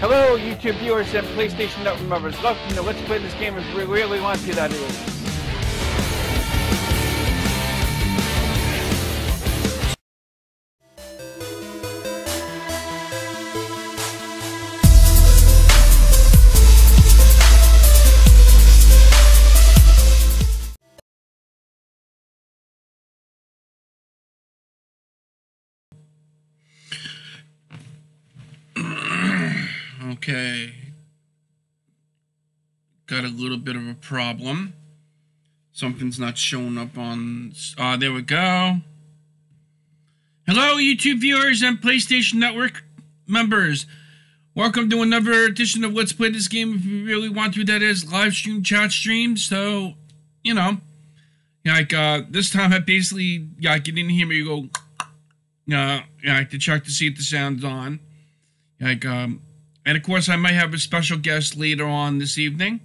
Hello, YouTube viewers and PlayStation Network members. Welcome to Let's Play This Game if we really want to, that is. Okay, got a little bit of a problem. Something's not showing up on... there we go. Hello, YouTube viewers and PlayStation Network members. Welcome to another edition of Let's Play This Game if you really want to, that is, live stream, chat stream. So, you know, like, this time I basically, get in here and you go, to check to see if the sound's on. Like, and of course, I might have a special guest later on this evening.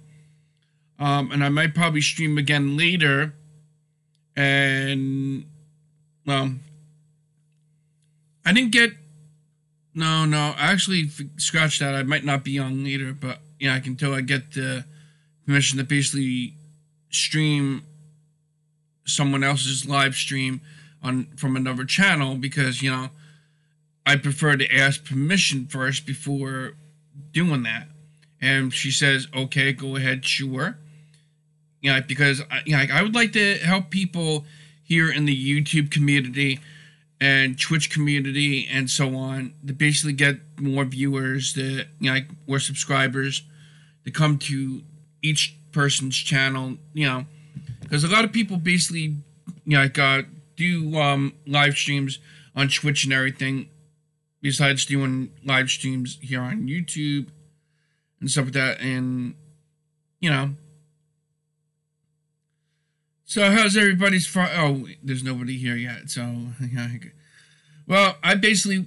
And I might probably stream again later. And, well, I didn't get... No, actually, scratch that. I might not be on later, but, yeah, I can tell I get the permission to basically stream someone else's live stream from another channel because, you know, I prefer to ask permission first before doing that. And she says, okay, go ahead, sure. Yeah, because I would like to help people here in the YouTube community and Twitch community and so on to basically get more viewers, to more subscribers to come to each person's channel, because a lot of people basically do live streams on Twitch and everything, besides doing live streams here on YouTube and stuff like that. And so how's everybody's oh, there's nobody here yet. So well, I basically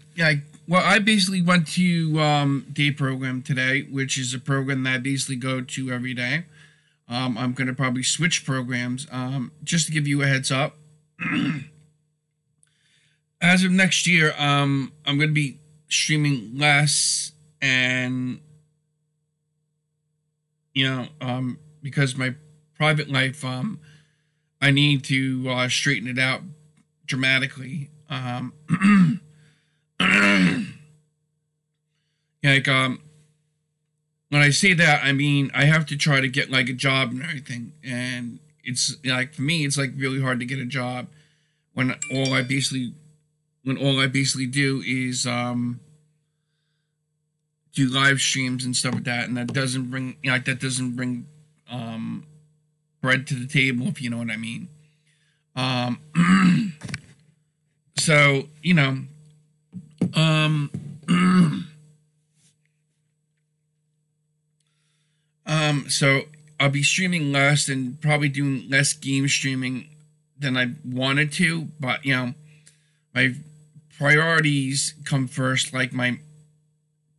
went to day program today, which is a program that I basically go to every day. I'm gonna probably switch programs just to give you a heads up. As of next year, I'm going to be streaming less, and, because my private life, I need to straighten it out dramatically. When I say that, I mean, I have to try to get, a job and everything, and it's, for me, it's, really hard to get a job when all I basically do is do live streams and stuff like that, and that doesn't bring bread to the table, if you know what I mean. So so I'll be streaming less and probably doing less game streaming than I wanted to, but my priorities come first, like my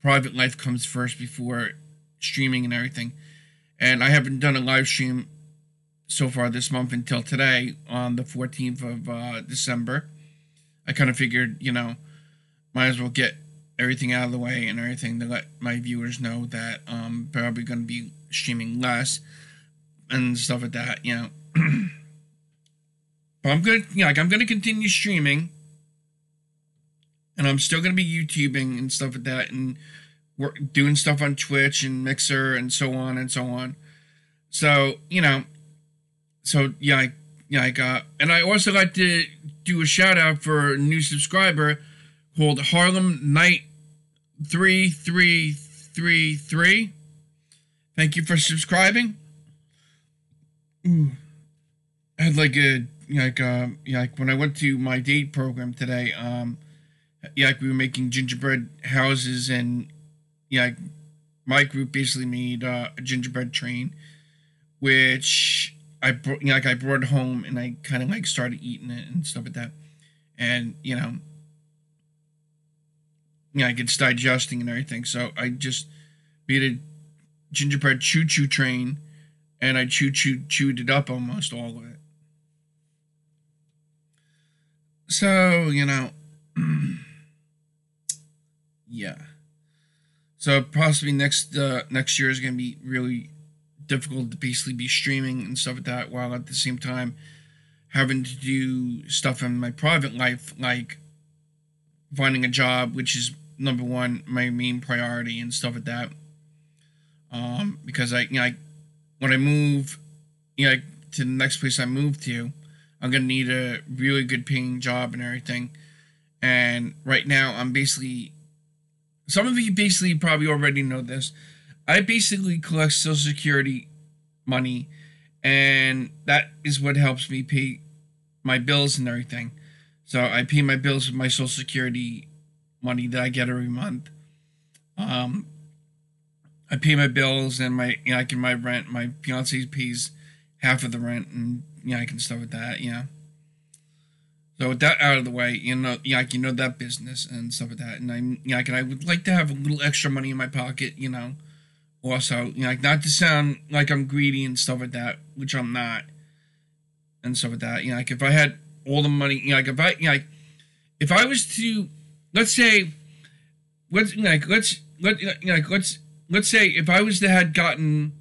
private life comes first before streaming and everything. And I haven't done a live stream so far this month until today on the 14th of December. I kind of figured, might as well get everything out of the way and everything to let my viewers know that I'm probably going to be streaming less and stuff like that, But I'm going to, I'm going to continue streaming. And I'm still going to be YouTubing and stuff like that, and doing stuff on Twitch and Mixer and so on and so on. So, and I also like to do a shout out for a new subscriber called Harlem Knight 3333. Thank you for subscribing. Ooh. I had a like when I went to my date program today, like we were making gingerbread houses, and like my group basically made a gingerbread train, which I brought home, and I kind of like started eating it and stuff like that, and like it's digesting and everything. So I just made a gingerbread choo choo train, and I chewed it up almost all of it. So yeah. So possibly next year is gonna be really difficult to basically be streaming and stuff like that, while at the same time having to do stuff in my private life, like finding a job, which is number one, my main priority and stuff like that. Because when I move, to the next place I move to, I'm gonna need a really good paying job and everything. And right now, I'm basically, some of you basically probably already know this. I basically collect Social Security money, and that is what helps me pay my bills and everything. So I pay my bills with my Social Security money that I get every month. I pay my bills and my rent. My fiance pays half of the rent, and I can stuff with that. So with that out of the way, that business and stuff like that, and I would like to have a little extra money in my pocket, Also, not to sound like I'm greedy and stuff like that, which I'm not, and stuff like that. If I had all the money, if I was to, let's say, let's say if I was to had gotten,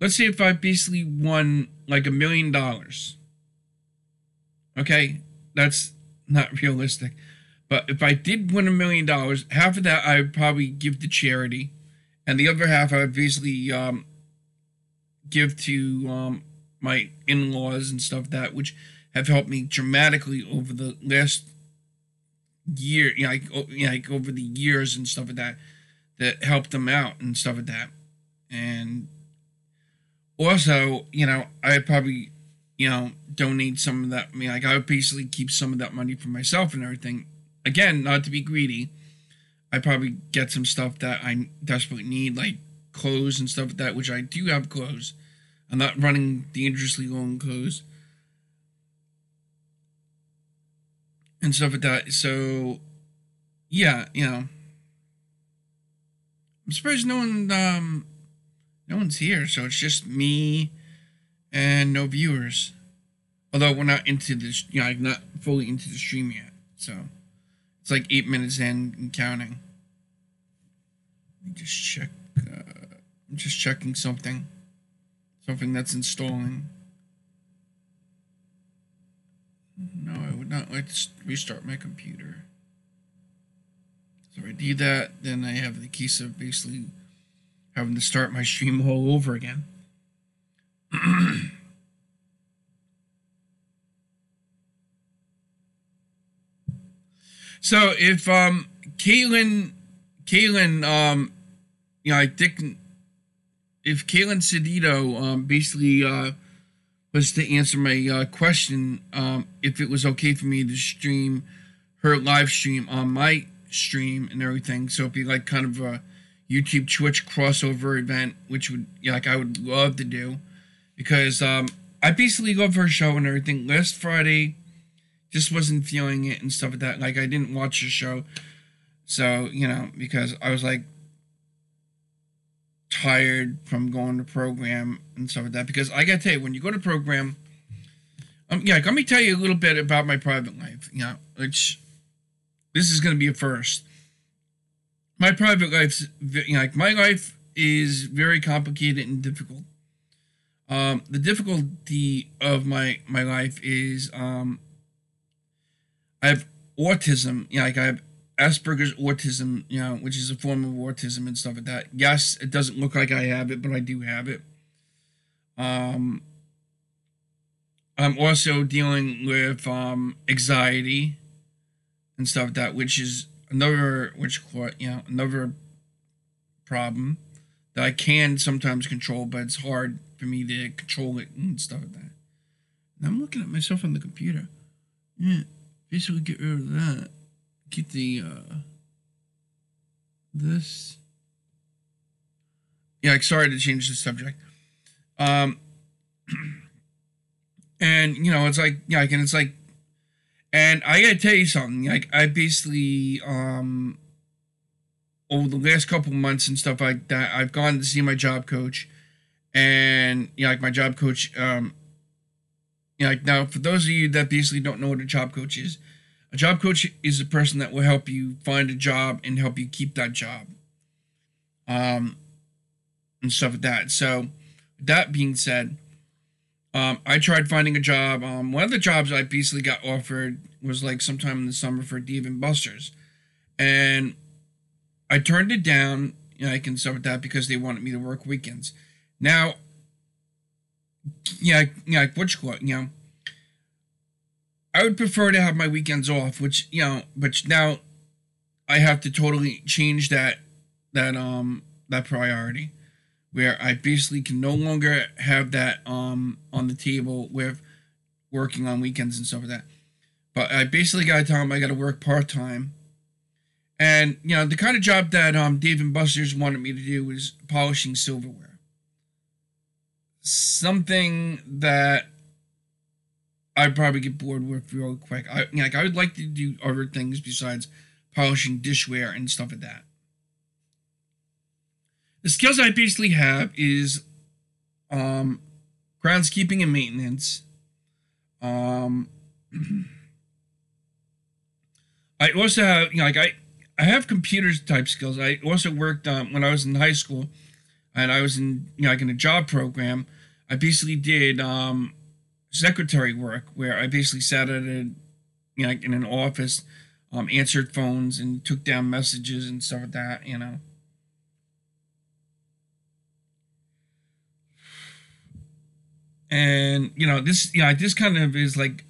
let's say if I basically won like $1 million. Okay, that's not realistic. But if I did win $1 million, half of that I would probably give to charity, and the other half I would basically give to my in-laws and stuff which have helped me dramatically over the last year, over the years and stuff that helped them out and stuff like that. And also, I probably, donate some of that. I would basically keep some of that money for myself and everything. Again, not to be greedy. I probably get some stuff that I desperately need, like clothes and stuff like that, which I do have clothes. I'm not running dangerously low on clothes and stuff like that. So, yeah, I'm surprised no one's here. So it's just me and no viewers. Although we're not into this, I'm not fully into the stream yet. So it's like 8 minutes in and counting. Let me just check. I'm just checking something that's installing. No, I would not like to restart my computer. So if I do that, then I have the case of basically having to start my stream all over again. So if Caitlin, I think if Caitlin Cedito basically was to answer my question, if it was okay for me to stream her live stream on my stream and everything, so it'd be like kind of a YouTube Twitch crossover event, which would I would love to do, because I basically love her show and everything. Last Friday, just wasn't feeling it and stuff like that. Like I didn't watch the show, so because I was like tired from going to program and stuff like that. Because I gotta tell you, when you go to program, let me tell you a little bit about my private life. Which this is gonna be a first. My private life's my life is very complicated and difficult. The difficulty of my life is I have autism. I have Asperger's autism, which is a form of autism and stuff like that. Yes, it doesn't look like I have it, but I do have it. I'm also dealing with anxiety and stuff like that, which is another another problem that I can sometimes control, but it's hard for me to control it and stuff like that. I'm looking at myself on the computer. Yeah, basically get rid of that. Get the, this. Yeah, sorry to change the subject. And, you know, it's like, yeah, and it's like, and I gotta tell you something, like, I basically, over the last couple months and stuff like that, I've gone to see my job coach, and, you know, like, my job coach, you know, like, now, for those of you that basically don't know what a job coach is, a job coach is a person that will help you find a job and help you keep that job, and stuff like that. So, that being said, I tried finding a job. One of the jobs I basically got offered was like sometime in the summer for Dave and Buster's, and I turned it down, you know, like, and stuff like that because they wanted me to work weekends. Now, yeah, like, what you call it, you know, I would prefer to have my weekends off, which, you know, but now I have to totally change that priority, where I basically can no longer have that on the table with working on weekends and stuff like that. But I basically got to tell them I got to work part-time. And, you know, the kind of job that Dave and Buster's wanted me to do was polishing silverware. Something that I'd probably get bored with real quick. I would like to do other things besides polishing dishware and stuff like that. The skills I basically have is groundskeeping and maintenance. I also have, you know, like, I have computers type skills. I also worked when I was in high school, and I was in, you know, like, in a job program. I basically did secretary work, where I basically sat at a, you know, like, in an office, answered phones and took down messages and stuff like that, you know. And, you know, this, you know, this kind of is like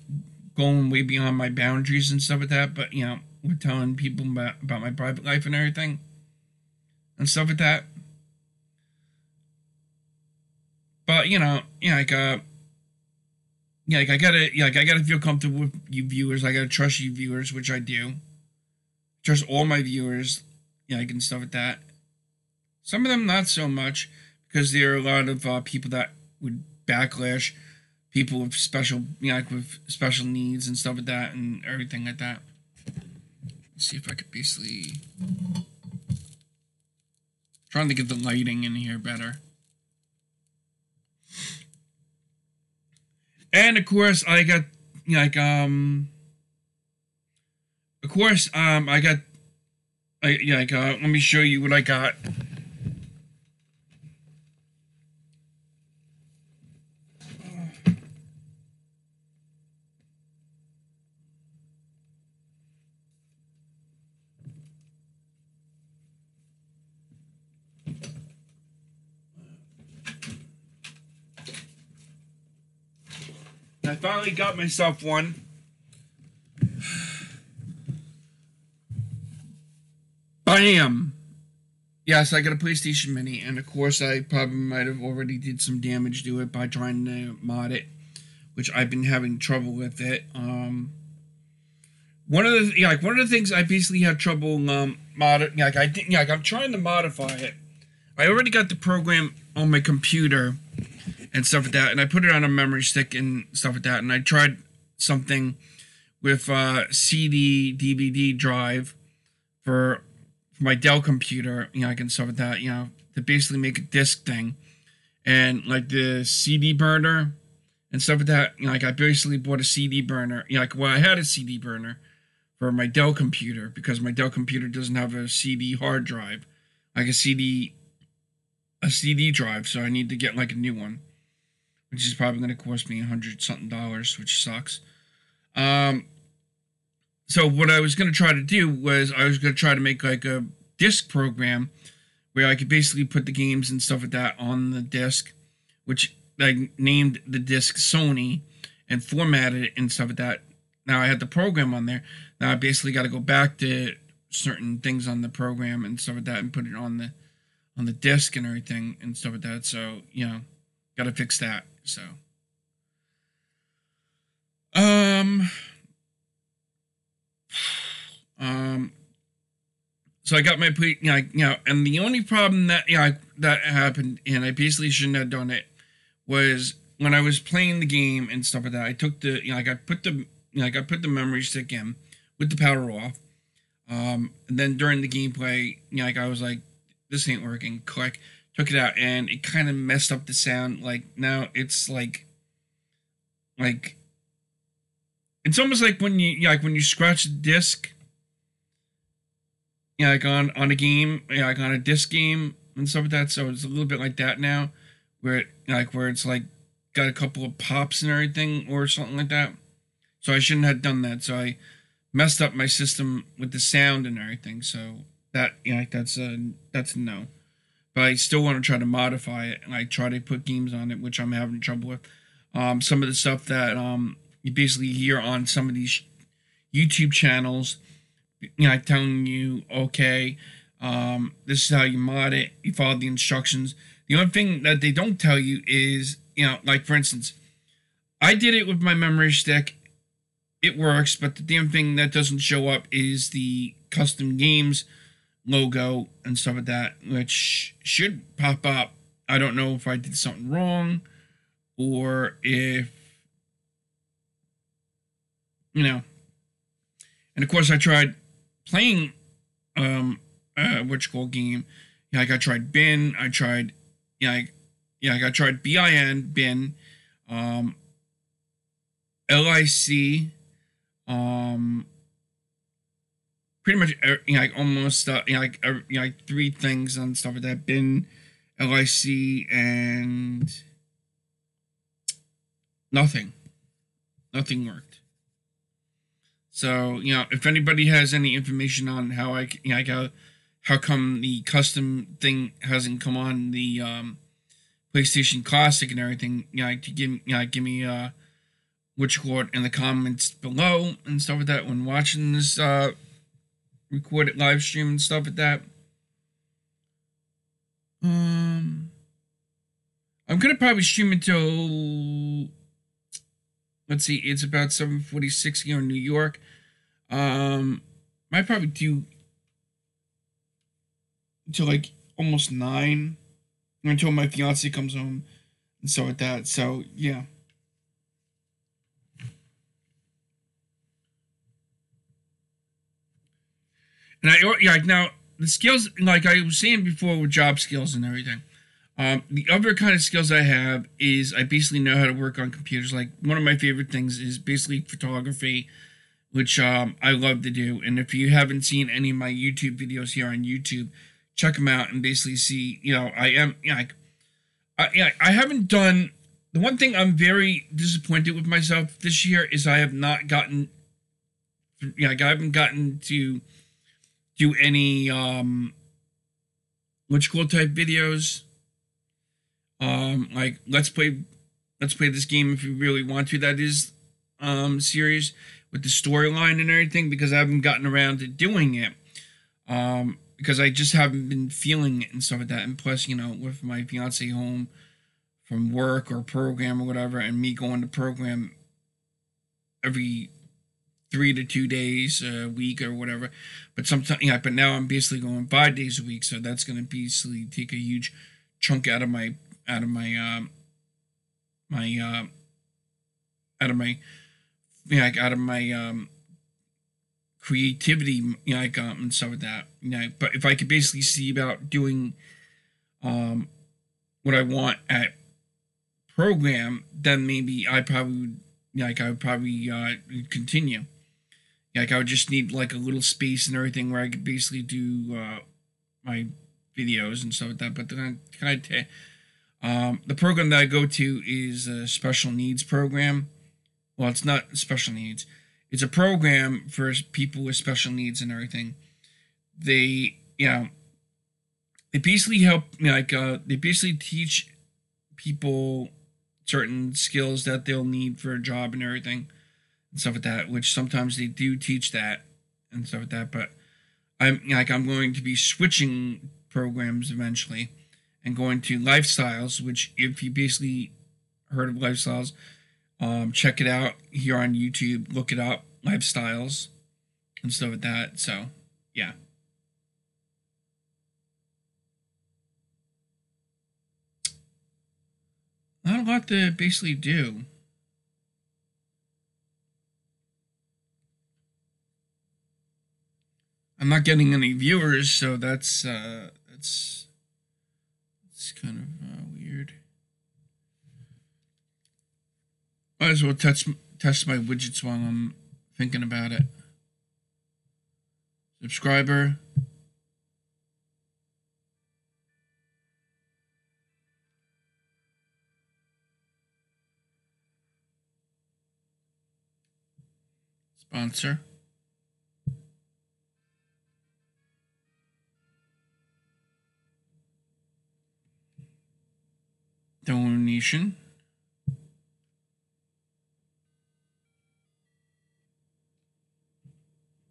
going way beyond my boundaries and stuff like that. But, you know, we're telling people about my private life and everything and stuff like that. But, you know, like, like, I gotta feel comfortable with you viewers. I gotta trust you viewers, which I do. Trust all my viewers, you know, like, and stuff like that. Some of them not so much, because there are a lot of people that would backlash people with special, you know, like, with special needs and stuff like that and everything like that. Let's see if I could basically trying to get the lighting in here better. And of course I got, you know, like, of course I got, yeah, like, let me show you what I got. I finally got myself one. Bam! Yes, I got a PlayStation Mini, and of course I probably might have already did some damage to it by trying to mod it, which I've been having trouble with it. One of the things I basically have trouble I'm trying to modify it. I already got the program on my computer and stuff like that, and I put it on a memory stick and stuff like that, and I tried something with CD DVD drive for my Dell computer, you know, I can stuff like that, you know, to basically make a disc thing, and like the CD burner and stuff like that, you know, like, I basically bought a CD burner, you know, like, well, I had a CD burner for my Dell computer because my Dell computer doesn't have a CD hard drive, like a CD drive, so I need to get like a new one, which is probably going to cost me $100-something, which sucks. So what I was going to try to do was I was going to try to make like a disc program where I could basically put the games and stuff like that on the disc, which I named the disc Sony and formatted it and stuff like that. Now I had the program on there. Now I basically got to go back to certain things on the program and stuff like that and put it on the disc and everything and stuff like that. So, you know, got to fix that. So, Um, so I got my and the only problem that that happened, and I basically shouldn't have done it, was when I was playing the game and stuff like that. I took the I put the memory stick in with the power off. And then during the gameplay, I was like, this ain't working. Click, took it out, and it kind of messed up the sound. Like now it's like it's almost like when you scratch the disc, like on a game, like on a disc game and stuff like that. So it's a little bit like that now, where it's like got a couple of pops and everything or something like that. So I shouldn't have done that. So I messed up my system with the sound and everything. So that that's a no. But I still want to try to modify it, and I try to put games on it, which I'm having trouble with. Some of the stuff that you basically hear on some of these YouTube channels, telling you, okay, this is how you mod it. You follow the instructions. The only thing that they don't tell you is, like for instance, I did it with my memory stick. It works, but the damn thing that doesn't show up is the custom games logo and stuff like that, which should pop up. I don't know if I did something wrong or if, and of course I tried playing, game. I tried bin, I tried, I tried bin, LIC, pretty much, almost, three things and stuff like that. Bin, LIC, and nothing worked. So, if anybody has any information on how how come the custom thing hasn't come on the PlayStation Classic and everything, give me in the comments below and stuff like that when watching this recorded live stream and stuff like that. I'm gonna probably stream until, let's see, it's about 7:46 here in New York. Might probably do until like almost 9, until my fiance comes home and stuff like that. So yeah. And now the skills, like I was saying before, with job skills and everything. The other kind of skills I have is I basically know how to work on computers. Like one of my favorite things is basically photography, which I love to do. And if you haven't seen any of my YouTube videos here on YouTube, check them out and basically see. I haven't done. The one thing I'm very disappointed with myself this year is I have not gotten. I haven't gotten to do any type videos. Like let's play this game if you really want to. That is series with the storyline and everything, because I haven't gotten around to doing it. Because I just haven't been feeling it and stuff like that. And plus, with my fiance home from work or program or whatever, and me going to program every 3 to 2 days a week or whatever. But sometimes, but now I'm basically going 5 days a week, so that's going to basically take a huge chunk out of my creativity, and stuff like that. But if I could basically see about doing what I want at program, then maybe I probably would, I would probably continue. I would just need like a little space and everything where I could basically do my videos and stuff like that. But then the program that I go to is a special needs program. Well, it's not special needs. It's a program for people with special needs and everything. They basically help, they basically teach people certain skills that they'll need for a job and everything and stuff like that, which sometimes they do teach that and stuff like that. But I'm going to be switching programs eventually and going to Lifestyles, which if you basically heard of Lifestyles, Check it out here on YouTube. Look it up, lifestyles and stuff like that. So, yeah. Not a lot to basically do. I'm not getting any viewers, so that's kind of weird. Might as well test my widgets while I'm thinking about it. Subscriber. Sponsor. Donation.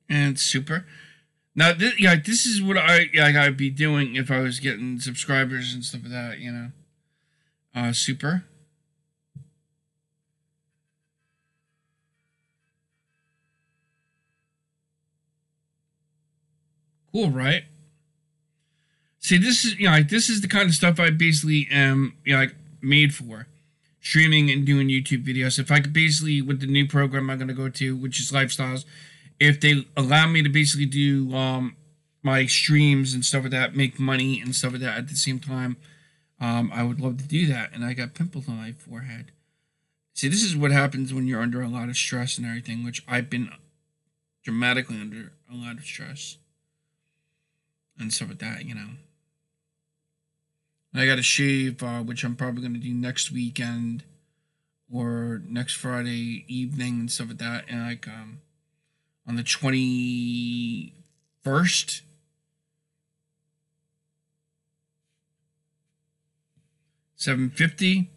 And super. Now, this is what I'd be doing if I was getting subscribers and stuff like that, you know. Super. Cool, right? See, this is this is the kind of stuff I basically am made for, streaming and doing YouTube videos. If I could basically, with the new program I'm gonna go to, which is Lifestyles, if they allow me to basically do my streams and stuff like that, make money and stuff like that at the same time, I would love to do that. And I got pimples on my forehead. See, this is what happens when you're under a lot of stress and everything, which I've been dramatically under a lot of stress and stuff like that, you know. And I got to shave, which I'm probably going to do next weekend or next Friday evening and stuff like that. And on the 21st. $7.50.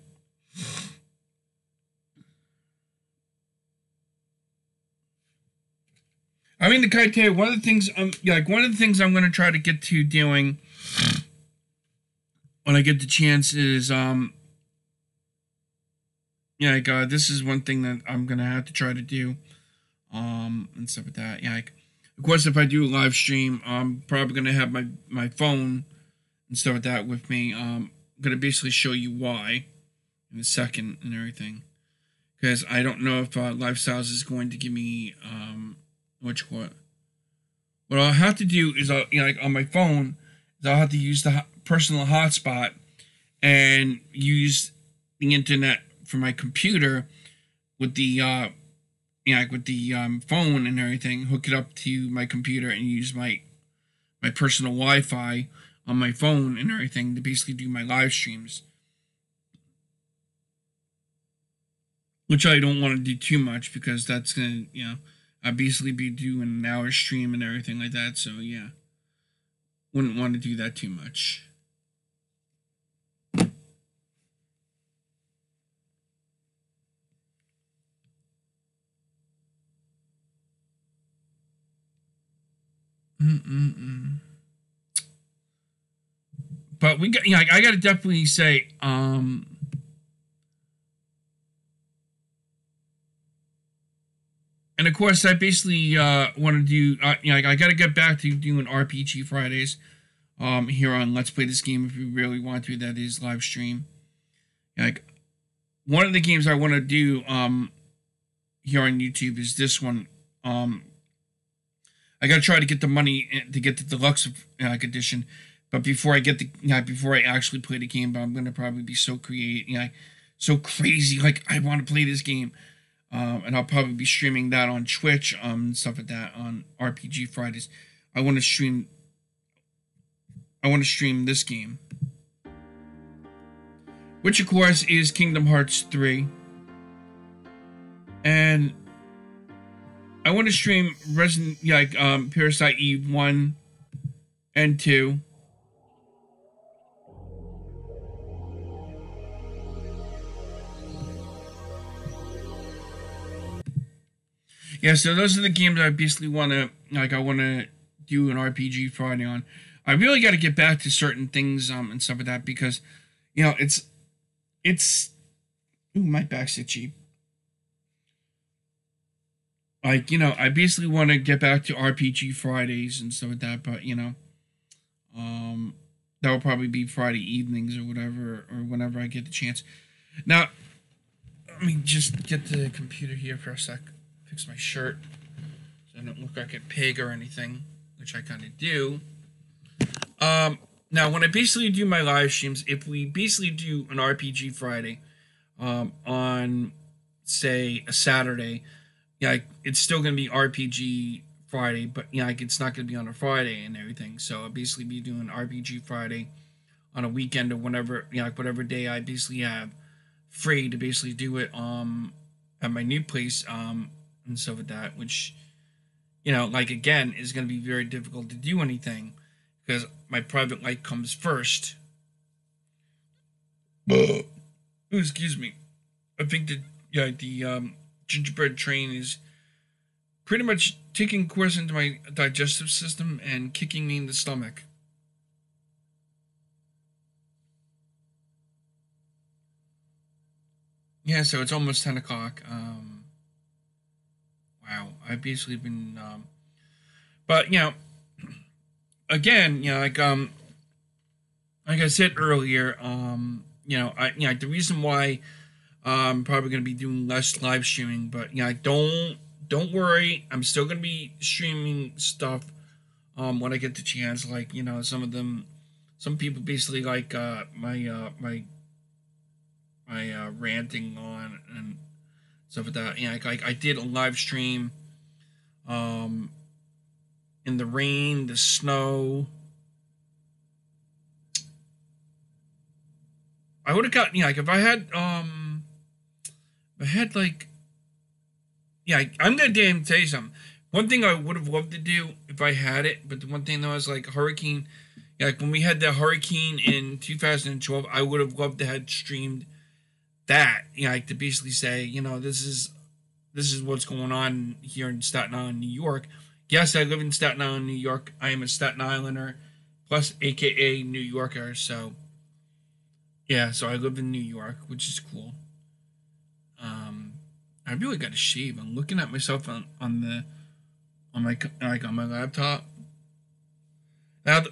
I mean, the tell you, one of the things I'm going to try to get to doing when I get the chance is this is one thing that I'm gonna have to try to do and stuff like that. Of course, if I do a live stream, I'm probably gonna have my phone and stuff like that with me. I'm gonna basically show you why in a second and everything, because I don't know if Lifestyles is going to give me what I'll have to do is on my phone is I'll have to use the personal hotspot and use the internet for my computer with the phone and everything, hook it up to my computer and use my personal Wi-Fi on my phone and everything to basically do my live streams, which I don't want to do too much because that's gonna I'll basically be doing an hour stream and everything like that. So yeah, wouldn't want to do that too much. But we got, I got to definitely say, and of course, I basically want to do, I got to get back to doing RPG Fridays here on Let's Play This Game if you really want to. That is live stream. One of the games I want to do here on YouTube is this one. I gotta try to get the money to get the deluxe edition, but before I get before I actually play the game, I'm gonna probably be so so crazy. Like I want to play this game, and I'll probably be streaming that on Twitch, stuff like that on RPG Fridays. I want to stream this game, which of course is Kingdom Hearts 3, and I want to stream Parasite Eve 1 and 2. Yeah, so those are the games I basically want to I want to do an RPG Friday on. I really got to get back to certain things and stuff like that because it's ooh, my back's itchy. like, I basically want to get back to RPG Fridays and stuff like that, but um, that will probably be Friday evenings or whatever, or whenever I get the chance. Now, let me just get the computer here for a sec. Fix my shirt so I don't look like a pig or anything, which I kind of do. Now, when I basically do my live streams, if we basically do an RPG Friday, on, say, a Saturday, it's still gonna be RPG Friday, but it's not gonna be on a Friday and everything. So I'll basically be doing RPG Friday on a weekend or whenever, whatever day I basically have free to basically do it at my new place and stuff like that, which again is gonna be very difficult to do anything because my private life comes first. Ooh, excuse me. I think that the gingerbread train is pretty much taking course into my digestive system and kicking me in the stomach. Yeah, so it's almost 10 o'clock. Wow, I've basically been, but again, like I said earlier, the reason why I'm probably going to be doing less live streaming, but don't worry, I'm still going to be streaming stuff when I get the chance. Like some people basically like my ranting on and stuff like that. Like I did a live stream in the rain, the snow. I would have got like if I had like I'm gonna damn tell you something. One thing I would have loved to do if I had it, but the one thing that was like hurricane, like when we had the hurricane in 2012, I would have loved to have streamed that, like to basically say, this is what's going on here in Staten Island, New York. Yes, I live in Staten Island, New York. I am a Staten Islander, plus AKA New Yorker. So yeah, so I live in New York, which is cool. I really got to shave. I'm looking at myself on my laptop. Now,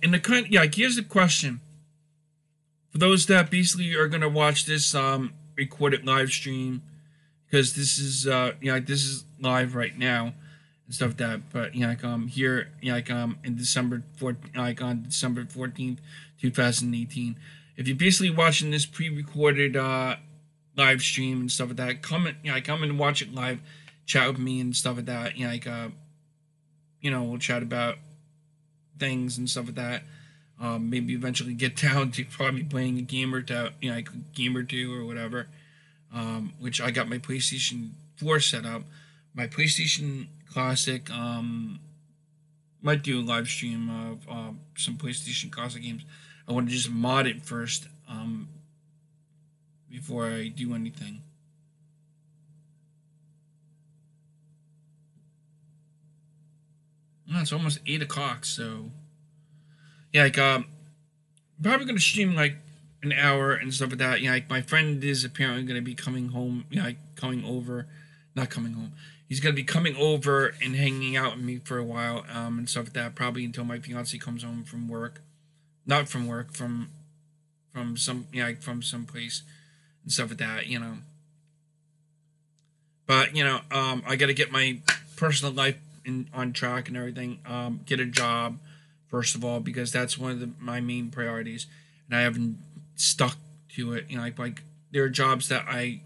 in the current, here's the question. For those that basically are gonna watch this recorded live stream, because this is this is live right now and stuff like that. But here in December on December 14th, 2018. If you're basically watching this pre-recorded live stream and stuff like that, come and watch it live, chat with me and stuff like that. We'll chat about things and stuff like that. Maybe eventually get down to probably playing a game or two, like a game or two or whatever. Which I got my PlayStation 4 set up. My PlayStation Classic might do a live stream of some PlayStation Classic games. I want to just mod it first before I do anything. Oh, it's almost 8 o'clock, so yeah, probably gonna stream like an hour and stuff like that. Like my friend is apparently gonna be coming home. Coming over, not coming home. He's gonna be coming over and hanging out with me for a while, and stuff like that. Probably until my fiance comes home from work, not from work, from some from some place and stuff like that. But I gotta get my personal life on track and everything. Get a job first of all, because that's one of my main priorities, and I haven't stuck to it. Like there are jobs that I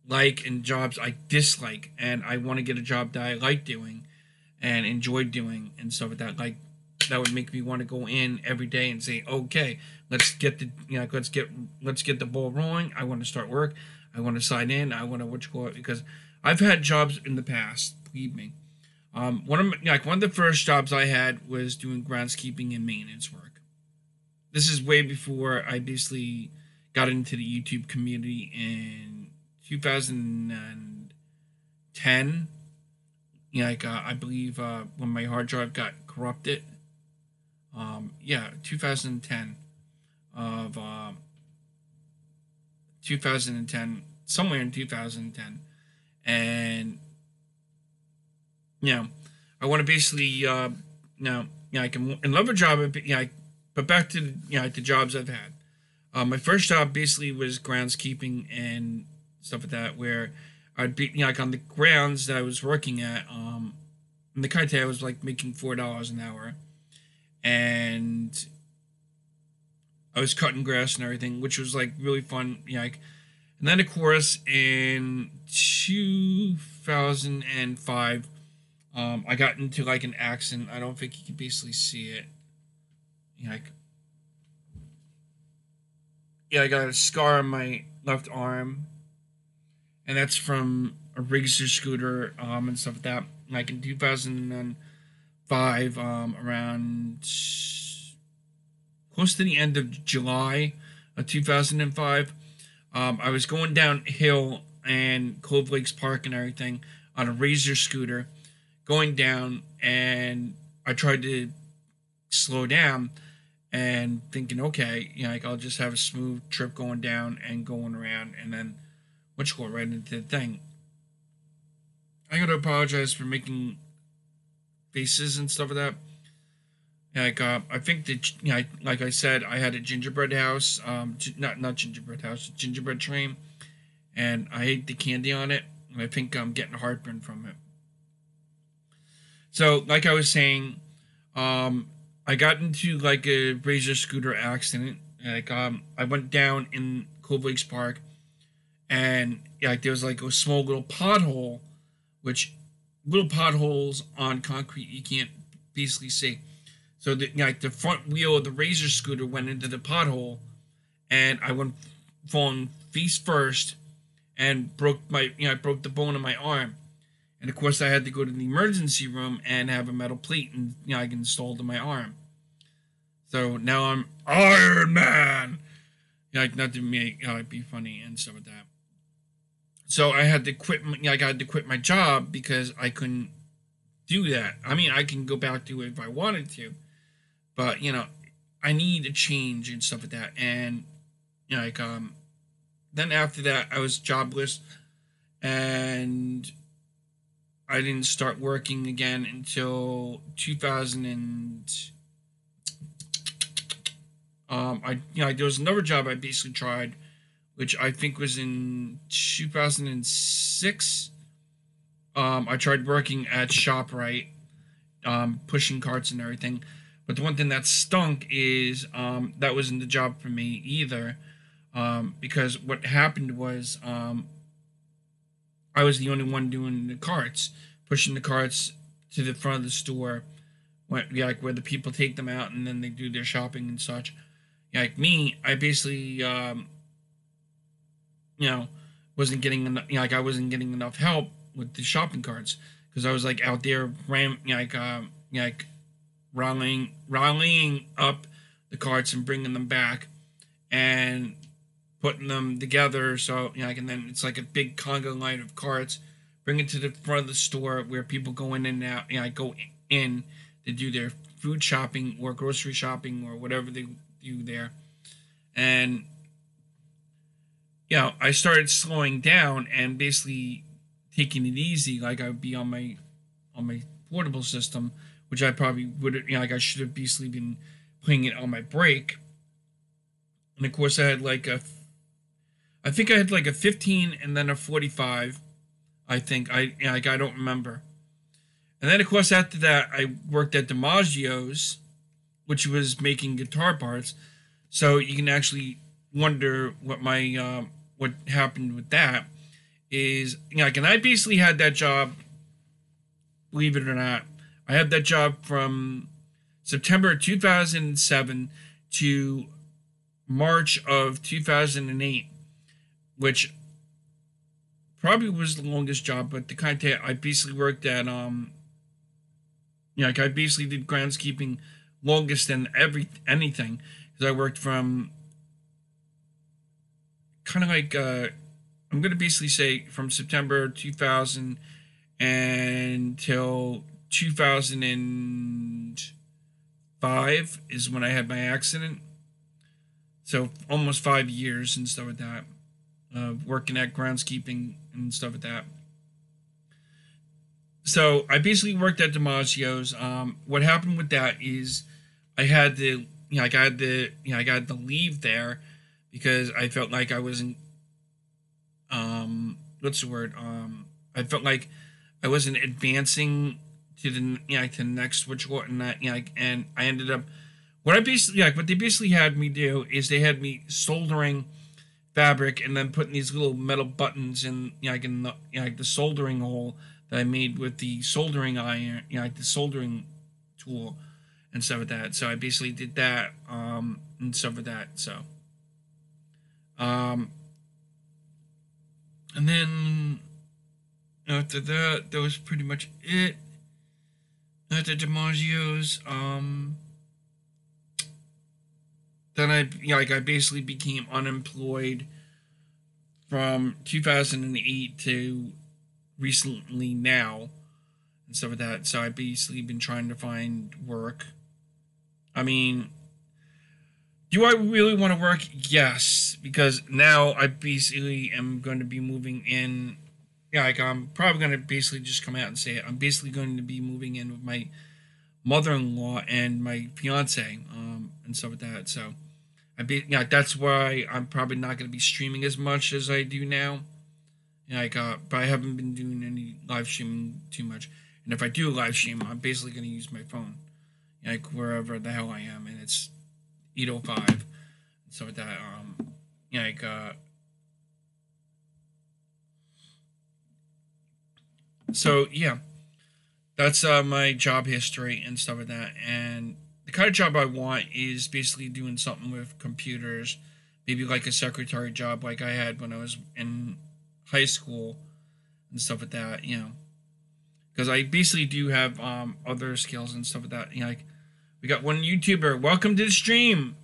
like and jobs I dislike, and I want to get a job that I like doing and enjoy doing and stuff like that. Like that would make me want to go in every day and say, okay, let's get the let's get the ball rolling. I want to start work. I want to sign in. I want to because I've had jobs in the past. Believe me. One of the first jobs I had was doing groundskeeping and maintenance work. This is way before I basically got into the YouTube community in 2010. I believe when my hard drive got corrupted. 2010 of 2010, somewhere in 2010, and you know, I want to basically, I can love a job, but back to, the jobs I've had. My first job basically was groundskeeping and stuff like that, where I'd be, like on the grounds that I was working at, in the Kaite, I was like making $4 an hour, and I was cutting grass and everything, which was like really fun. And then of course in 2005, I got into like an accident. I don't think you can basically see it. Like, I got a scar on my left arm, and that's from a Razor scooter, and stuff like that. Like in 2005, around close to the end of July of 2005, I was going downhill and Cove Lakes Park and everything on a Razor scooter, going down, and I tried to slow down and thinking, okay, like I'll just have a smooth trip going down and going around, and then go right into the thing. I gotta apologize for making faces and stuff like that. I think that, like I said, I had a gingerbread house, not gingerbread house, gingerbread train, and I ate the candy on it, and I think I'm getting heartburn from it. So, like I was saying, I got into like a Razor scooter accident. I went down in Cove Lakes Park, and there was like a small little pothole, which little potholes on concrete you can't basically see. So the front wheel of the Razor scooter went into the pothole, and I went falling face first, and broke the bone in my arm. And of course, I had to go to the emergency room and have a metal plate and installed in my arm. So now I'm Iron Man. Not to make be funny and stuff like that. So I had to quit. I had to quit my job because I couldn't do that. I mean, I can go back to it if I wanted to, but I need a change and stuff like that. And then after that, I was jobless, and I didn't start working again until 2000 and there was another job I basically tried, which I think was in 2006. I tried working at ShopRite, pushing carts and everything. But the one thing that stunk is that wasn't the job for me either, because what happened was I was the only one doing the carts, pushing the carts to the front of the store, where the people take them out and then they do their shopping and such. Like me, I basically, wasn't getting enough. I wasn't getting enough help with the shopping carts because I was like out there, rallying up the carts and bringing them back and putting them together. So and then it's like a big Congo line of carts, bring it to the front of the store where people go in and out. Go in to do their food shopping or grocery shopping or whatever they do there. And I started slowing down and basically taking it easy. Like I would be on my portable system, which I probably would I should have basically been putting it on my brake. And of course I had I think I had like a 15 and then a 45. I think I don't remember. And then of course after that I worked at DiMaggio's, which was making guitar parts. So you can actually wonder what my what happened with that is and I basically had that job, believe it or not. I had that job from September 2007 to March of 2008, which probably was the longest job, but the kind of I basically worked at I basically did groundskeeping longest than anything, because I worked from kind of I'm going to basically say from September 2000 until 2005 is when I had my accident. So almost 5 years and stuff like that, working at groundskeeping and stuff like that. So I basically worked at DiMaggio's. What happened with that is I had to, I got to leave there because I felt like I wasn't, what's the word? I felt like I wasn't advancing to the, to the next switch and that, and I ended up, what they basically had me do is they had me soldering fabric and then putting these little metal buttons in, in the, the soldering hole that I made with the soldering iron, the soldering tool and stuff like that. So I basically did that, and stuff like that. So, and then after that, that was pretty much it. After DiMaggio's, then I basically became unemployed from 2008 to recently now and stuff like that. So I basically been trying to find work. I mean, do I really want to work? Yes, because now I basically am going to be moving in. I'm probably going to basically just come out and say it. I'm basically going to be moving in with my mother-in-law and my fiance, and stuff like that. So that's why I'm probably not going to be streaming as much as I do now. But I haven't been doing any live streaming too much. And if I do live stream, I'm basically going to use my phone, wherever the hell I am, and it's 8:05. So with that, so yeah, that's my job history and stuff like that. And the kind of job I want is basically doing something with computers, maybe like a secretary job like I had when I was in high school and stuff like that, because I basically do have other skills and stuff like that. We got one YouTuber. Welcome to the stream.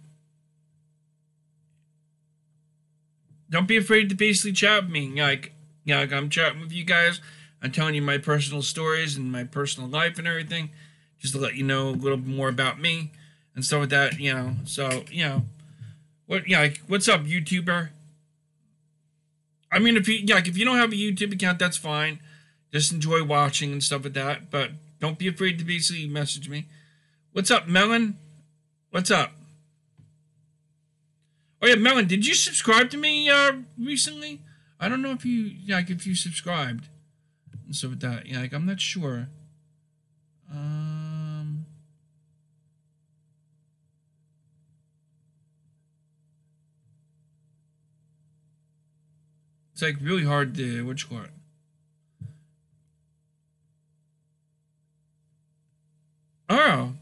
Don't be afraid to basically chat with me. I'm chatting with you guys. I'm telling you my personal stories and my personal life and everything, just to let you know a little bit more about me and stuff like that. So what's up, YouTuber? I mean, if you don't have a YouTube account, that's fine. Just enjoy watching and stuff like that. But don't be afraid to basically message me. What's up, Melon? What's up? Oh yeah, Melon, did you subscribe to me recently? I don't know if you subscribed and stuff like that. I'm not sure. It's really hard to which one. Oh,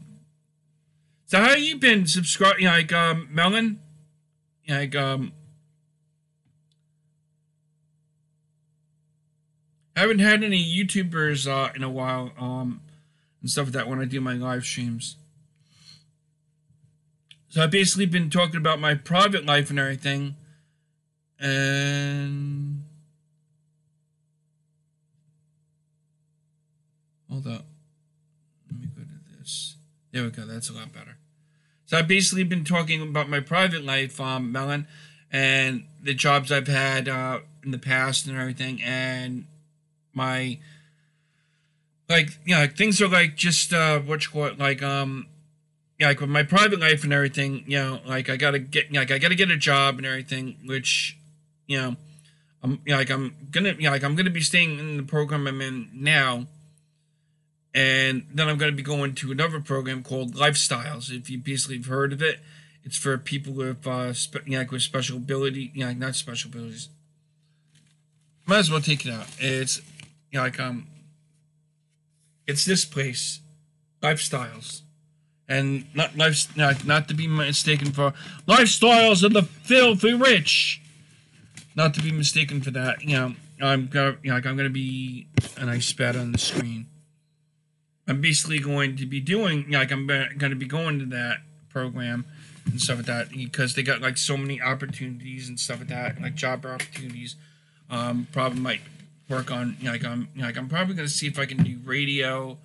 so how you been subscribing? Melon. I haven't had any YouTubers in a while and stuff like that when I do my live streams. So I've basically been talking about my private life and everything. And hold up. Let me go to this. There we go. That's a lot better. So I've basically been talking about my private life, Melon, and the jobs I've had in the past and everything, and my things are just with my private life and everything. I gotta get a job and everything, which I'm gonna be staying in the program I'm in now, and then I'm gonna be going to another program called Lifestyles. If you basically have heard of it, it's for people with with special ability, not special abilities. Might as well take it out. It's it's this place, Lifestyles, and not to be mistaken for Lifestyles of the Filthy Rich. Not to be mistaken for that, I'm gonna be, and I spat on the screen. I'm basically going to be doing, I'm gonna be going to that program and stuff like that because they got so many opportunities and stuff like that, job opportunities. Probably might work on, I'm probably gonna see if I can do radio,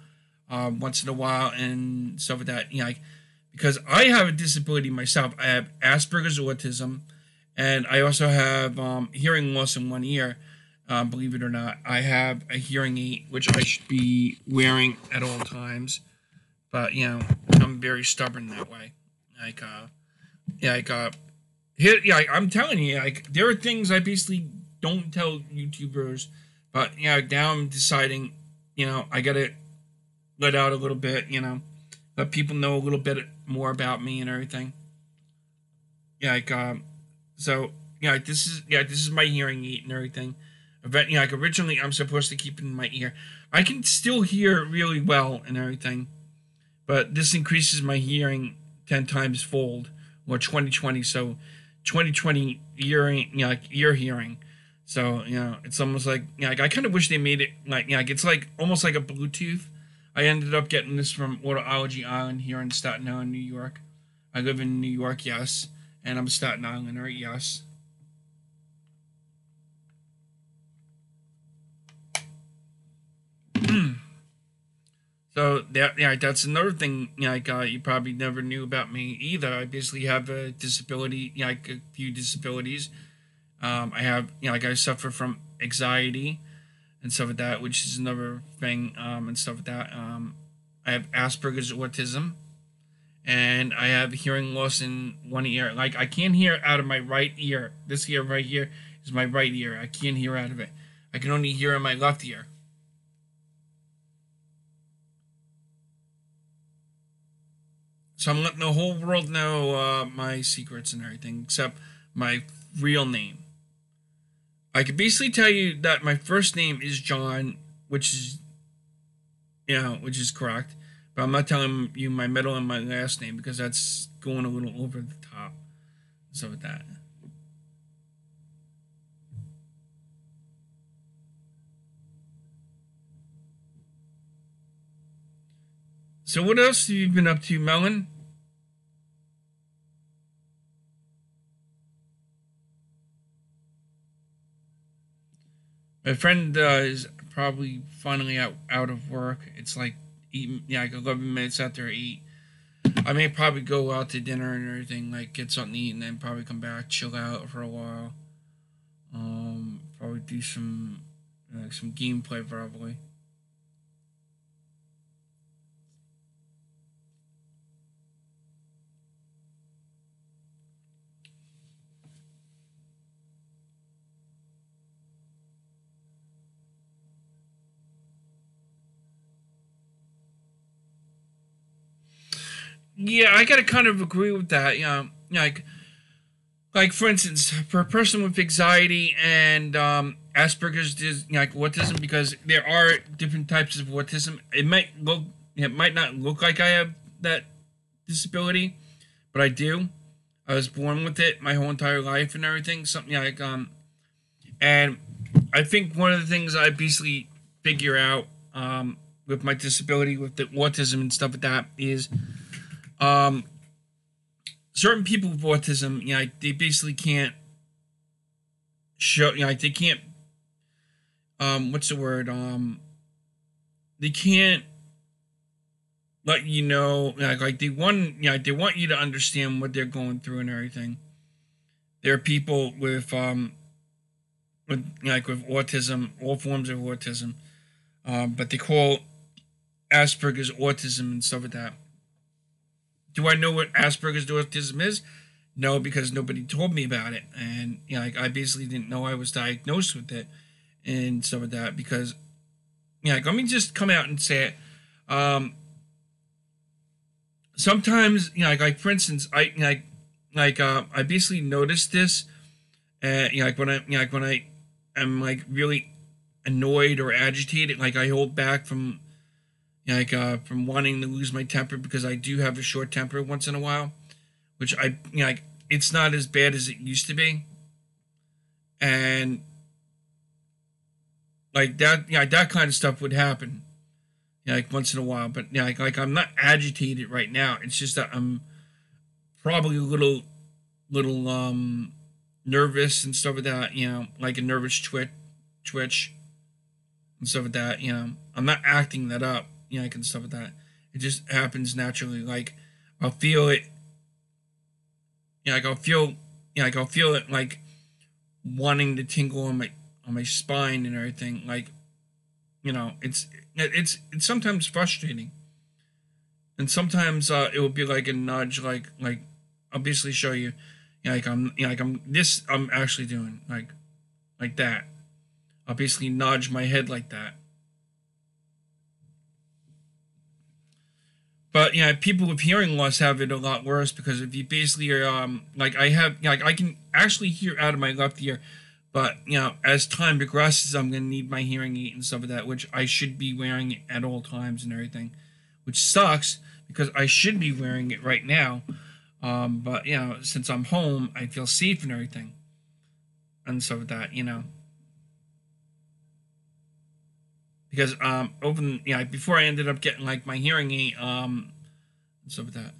once in a while and stuff like that, because I have a disability myself. I have Asperger's autism. And I also have hearing loss in one ear. Believe it or not, I have a hearing aid which I should be wearing at all times. But I'm very stubborn that way. Like, yeah, like, here, yeah, I'm telling you, like, there are things I basically don't tell YouTubers, but now I'm deciding, I gotta let out a little bit, let people know a little bit more about me and everything. Yeah, like, so this is my hearing aid and everything. But like originally, I'm supposed to keep it in my ear. I can still hear really well and everything, but this increases my hearing 10 times fold, or 2020. So 2020 hearing, like ear hearing. So it's almost like like I kind of wish they made it like it's like almost like a Bluetooth. I ended up getting this from Autology Island here in Staten Island, New York. I live in New York, yes, and I'm a Staten Islander, yes. So that's another thing. You probably never knew about me either. I basically have a disability, like a few disabilities. I have, like I suffer from anxiety and stuff like that, which is another thing, and stuff like that. I have Asperger's autism, and I have hearing loss in one ear. Like I can't hear out of my right ear. This ear right here is my right ear. I can't hear out of it. I can only hear in my left ear. So I'm letting the whole world know my secrets and everything, except my real name. I can basically tell you that my first name is John, which is which is correct. But I'm not telling you my middle and my last name because that's going a little over the top. So with that. So what else have you been up to, Melon? My friend is probably finally out of work. It's like like 11 minutes after 8. I may probably go out to dinner and everything, like get something to eat, and then probably come back, chill out for a while. Probably do some gameplay probably. Yeah, I gotta kind of agree with that. Like for instance, for a person with anxiety and Asperger's, like autism, because there are different types of autism. It might not look like I have that disability, but I do. I was born with it my whole entire life and everything. Something like and I think one of the things I basically figure out with my disability, with the autism and stuff like that, is um, certain people with autism, they basically can't show, they can't, what's the word? They can't let you know, like they want you to understand what they're going through and everything. There are people with autism, all forms of autism, but they call Asperger's autism and stuff like that. Do I know what Asperger's autism is? No, because nobody told me about it, and I basically didn't know I was diagnosed with it and stuff like that. Because let me just come out and say it. Sometimes like for instance, I basically noticed this, when I am like really annoyed or agitated, like I hold back from wanting to lose my temper, because I do have a short temper once in a while, which it's not as bad as it used to be, and like that, that kind of stuff would happen, like once in a while. But like I'm not agitated right now. It's just that I'm probably a little nervous and stuff like that. Like a nervous twitch and stuff like that. I'm not acting that up. And stuff like that. It just happens naturally. Like I'll feel it. Like I'll feel it like wanting to tingle on my spine and everything. Like, you know, it's sometimes frustrating, and sometimes it will be like a nudge, like I'll basically show you, I'm actually doing like that. I'll basically nudge my head like that. But yeah, people with hearing loss have it a lot worse because if you basically are like I have like I can actually hear out of my left ear, but you know as time progresses I'm gonna need my hearing aid and stuff like that, which I should be wearing it at all times and everything, which sucks because I should be wearing it right now. But you know since I'm home I feel safe and everything, and stuff like that, you know. Because before I ended up getting like my hearing aid and stuff like that.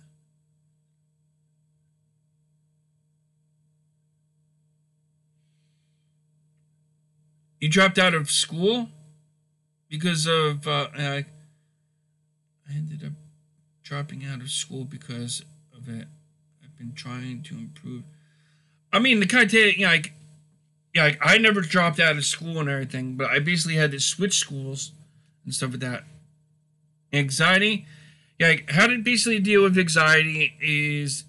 You dropped out of school because of I ended up dropping out of school because of it. I've been trying to improve. I mean, the kind of like I never dropped out of school and everything, but I basically had to switch schools and stuff like that. Anxiety, like how to basically deal with anxiety is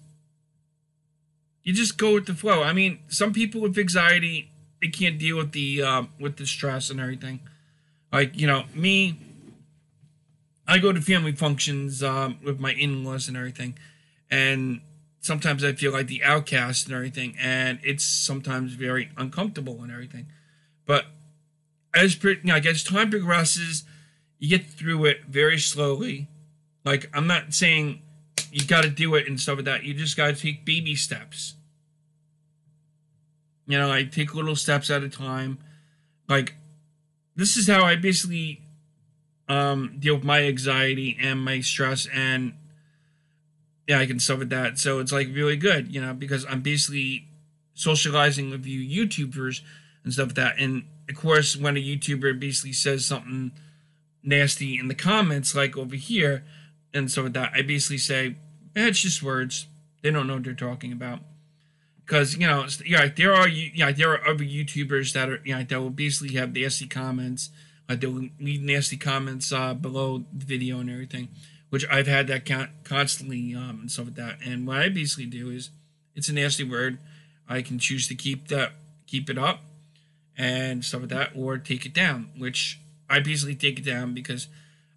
you just go with the flow. I mean, some people with anxiety they can't deal with the stress and everything. Like you know, me, I go to family functions with my in-laws and everything, and sometimes I feel like the outcast and everything, and it's sometimes very uncomfortable and everything. But as time progresses, you get through it very slowly. Like I'm not saying you got to do it and stuff like that. You just got to take baby steps. You know, like take little steps at a time. Like this is how I basically deal with my anxiety and my stress and yeah, I can stuff with that. So it's like really good, you know, because I'm basically socializing with you YouTubers and stuff like that. And of course, when a YouTuber basically says something nasty in the comments, like over here and stuff like that, I basically say, it's just words. They don't know what they're talking about. Because, you know, there are other YouTubers that are, that will basically have nasty comments. They will leave nasty comments below the video and everything. Which I've had that constantly and stuff like that. And what I basically do is, it's a nasty word. I can choose to keep it up, and stuff like that, or take it down. Which I basically take it down because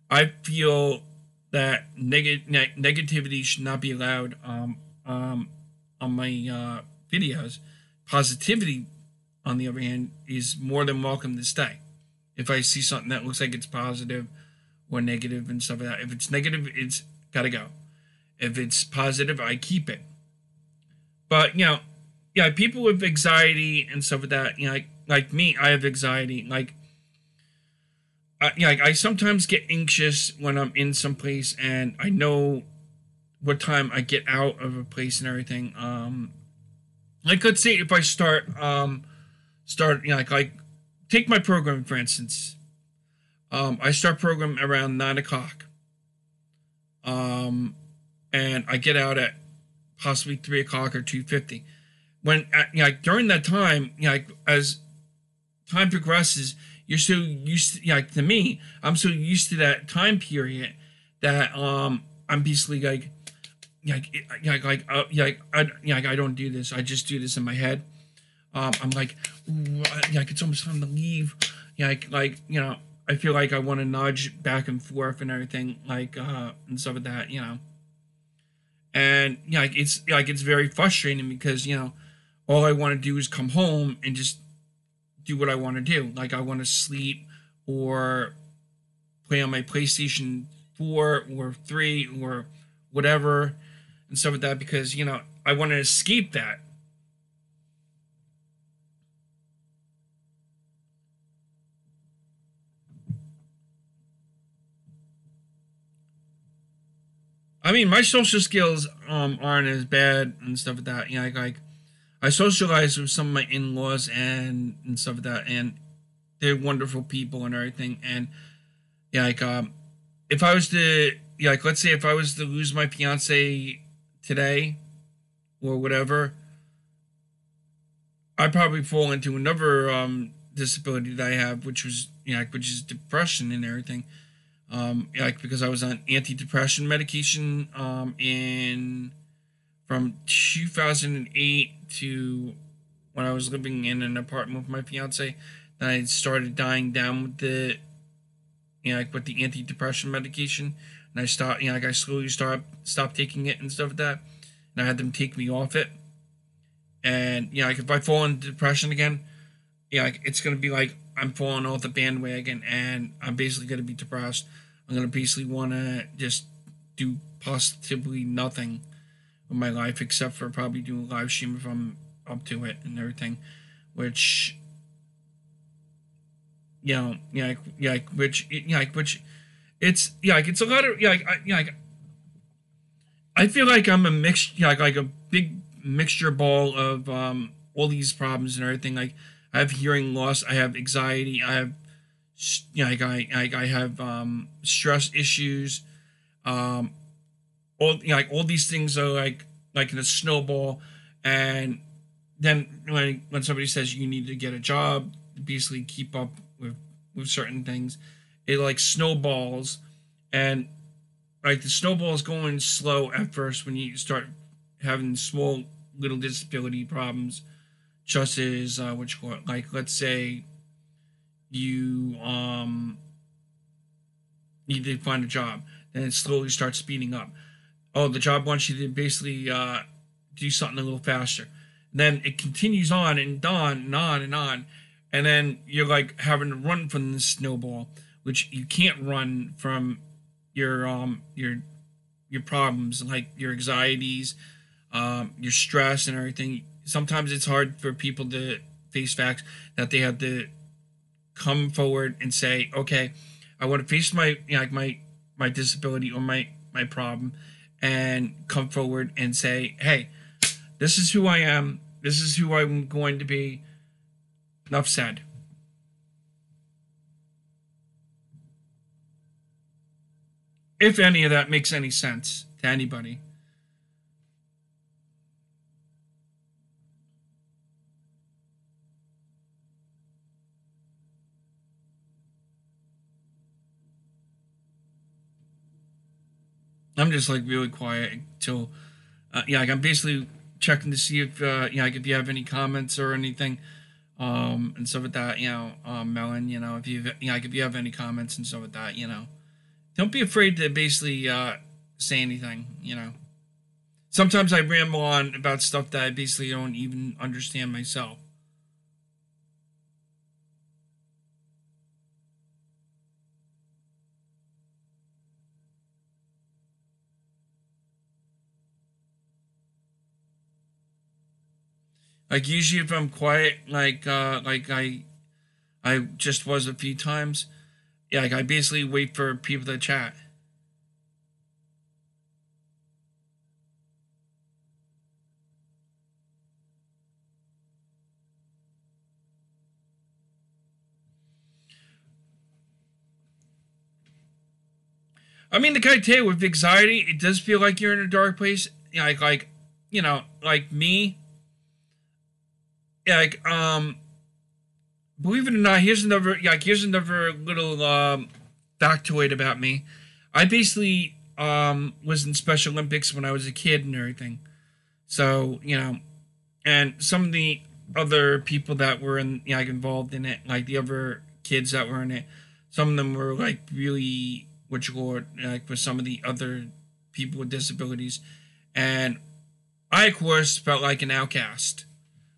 I feel that negativity should not be allowed on my videos. Positivity, on the other hand, is more than welcome to stay. If I see something that looks like it's positive or negative and stuff like that. If it's negative, it's gotta go. If it's positive, I keep it. But you know, yeah, people with anxiety and stuff like that, you know, like me, I have anxiety. Like I sometimes get anxious when I'm in some place and I know what time I get out of a place and everything. Like let's say if I start like take my program for instance. I start program around 9 o'clock. And I get out at possibly 3 o'clock or 2:50. When during that time, as time progresses, you're so used to, to me, I'm so used to that time period that I'm basically I don't do this. I just do this in my head. I'm like, ooh, it's almost time to leave. I feel like I want to nudge back and forth and everything, and stuff like that, And it's very frustrating because all I want to do is come home and just do what I want to do. Like I want to sleep or play on my PlayStation 4 or 3 or whatever and stuff like that because I want to escape that. I mean, my social skills aren't as bad and stuff like that. I socialize with some of my in-laws and stuff like that, and they're wonderful people and everything. And if I was to let's say if I was to lose my fiance today or whatever, I'd probably fall into another disability that I have, which was which is depression and everything. Because I was on antidepressant medication in from 2008 to when I was living in an apartment with my fiance. Then I started dying down with the with the antidepressant medication, and I stopped. I slowly stopped taking it and stuff like that, and I had them take me off it. And if I fall into depression again, it's gonna be like I'm falling off the bandwagon, and I'm basically gonna be depressed. I'm gonna basically want to just do positively nothing with my life except for probably do a live stream if I'm up to it and everything, which which it's it's a lot of I feel like I'm a mix like a big mixture ball of all these problems and everything. Like I have hearing loss, I have anxiety, I have I have stress issues, all all these things are like in a snowball. And then when somebody says you need to get a job to basically keep up with certain things, it like snowballs. And like the snowball is going slow at first when you start having small little disability problems, just as like let's say you need to find a job, then it slowly starts speeding up. Oh, the job wants you to basically do something a little faster. And then it continues on and on and on and on, and then you're like having to run from the snowball, which you can't run from your problems, like your anxieties, your stress and everything. Sometimes it's hard for people to face facts that they have to come forward and say, okay, I want to face my my disability or my problem, and come forward and say, hey, this is who I am, this is who I'm going to be. Enough said. If any of that makes any sense to anybody. I'm just like really quiet until, I'm basically checking to see if, if you have any comments or anything, and stuff like that, Melon, if you, if you have any comments and stuff like that, don't be afraid to basically, say anything, Sometimes I ramble on about stuff that I basically don't even understand myself. Like usually if I'm quiet, like I just was a few times, like I basically wait for people to chat. I mean, the criteria with anxiety, it does feel like you're in a dark place. Like me. Believe it or not, here's another little factoid about me. I basically was in Special Olympics when I was a kid and everything. So and some of the other people that were involved in it, like the other kids that were in it, some of them were like really like for some of the other people with disabilities, and I of course felt like an outcast.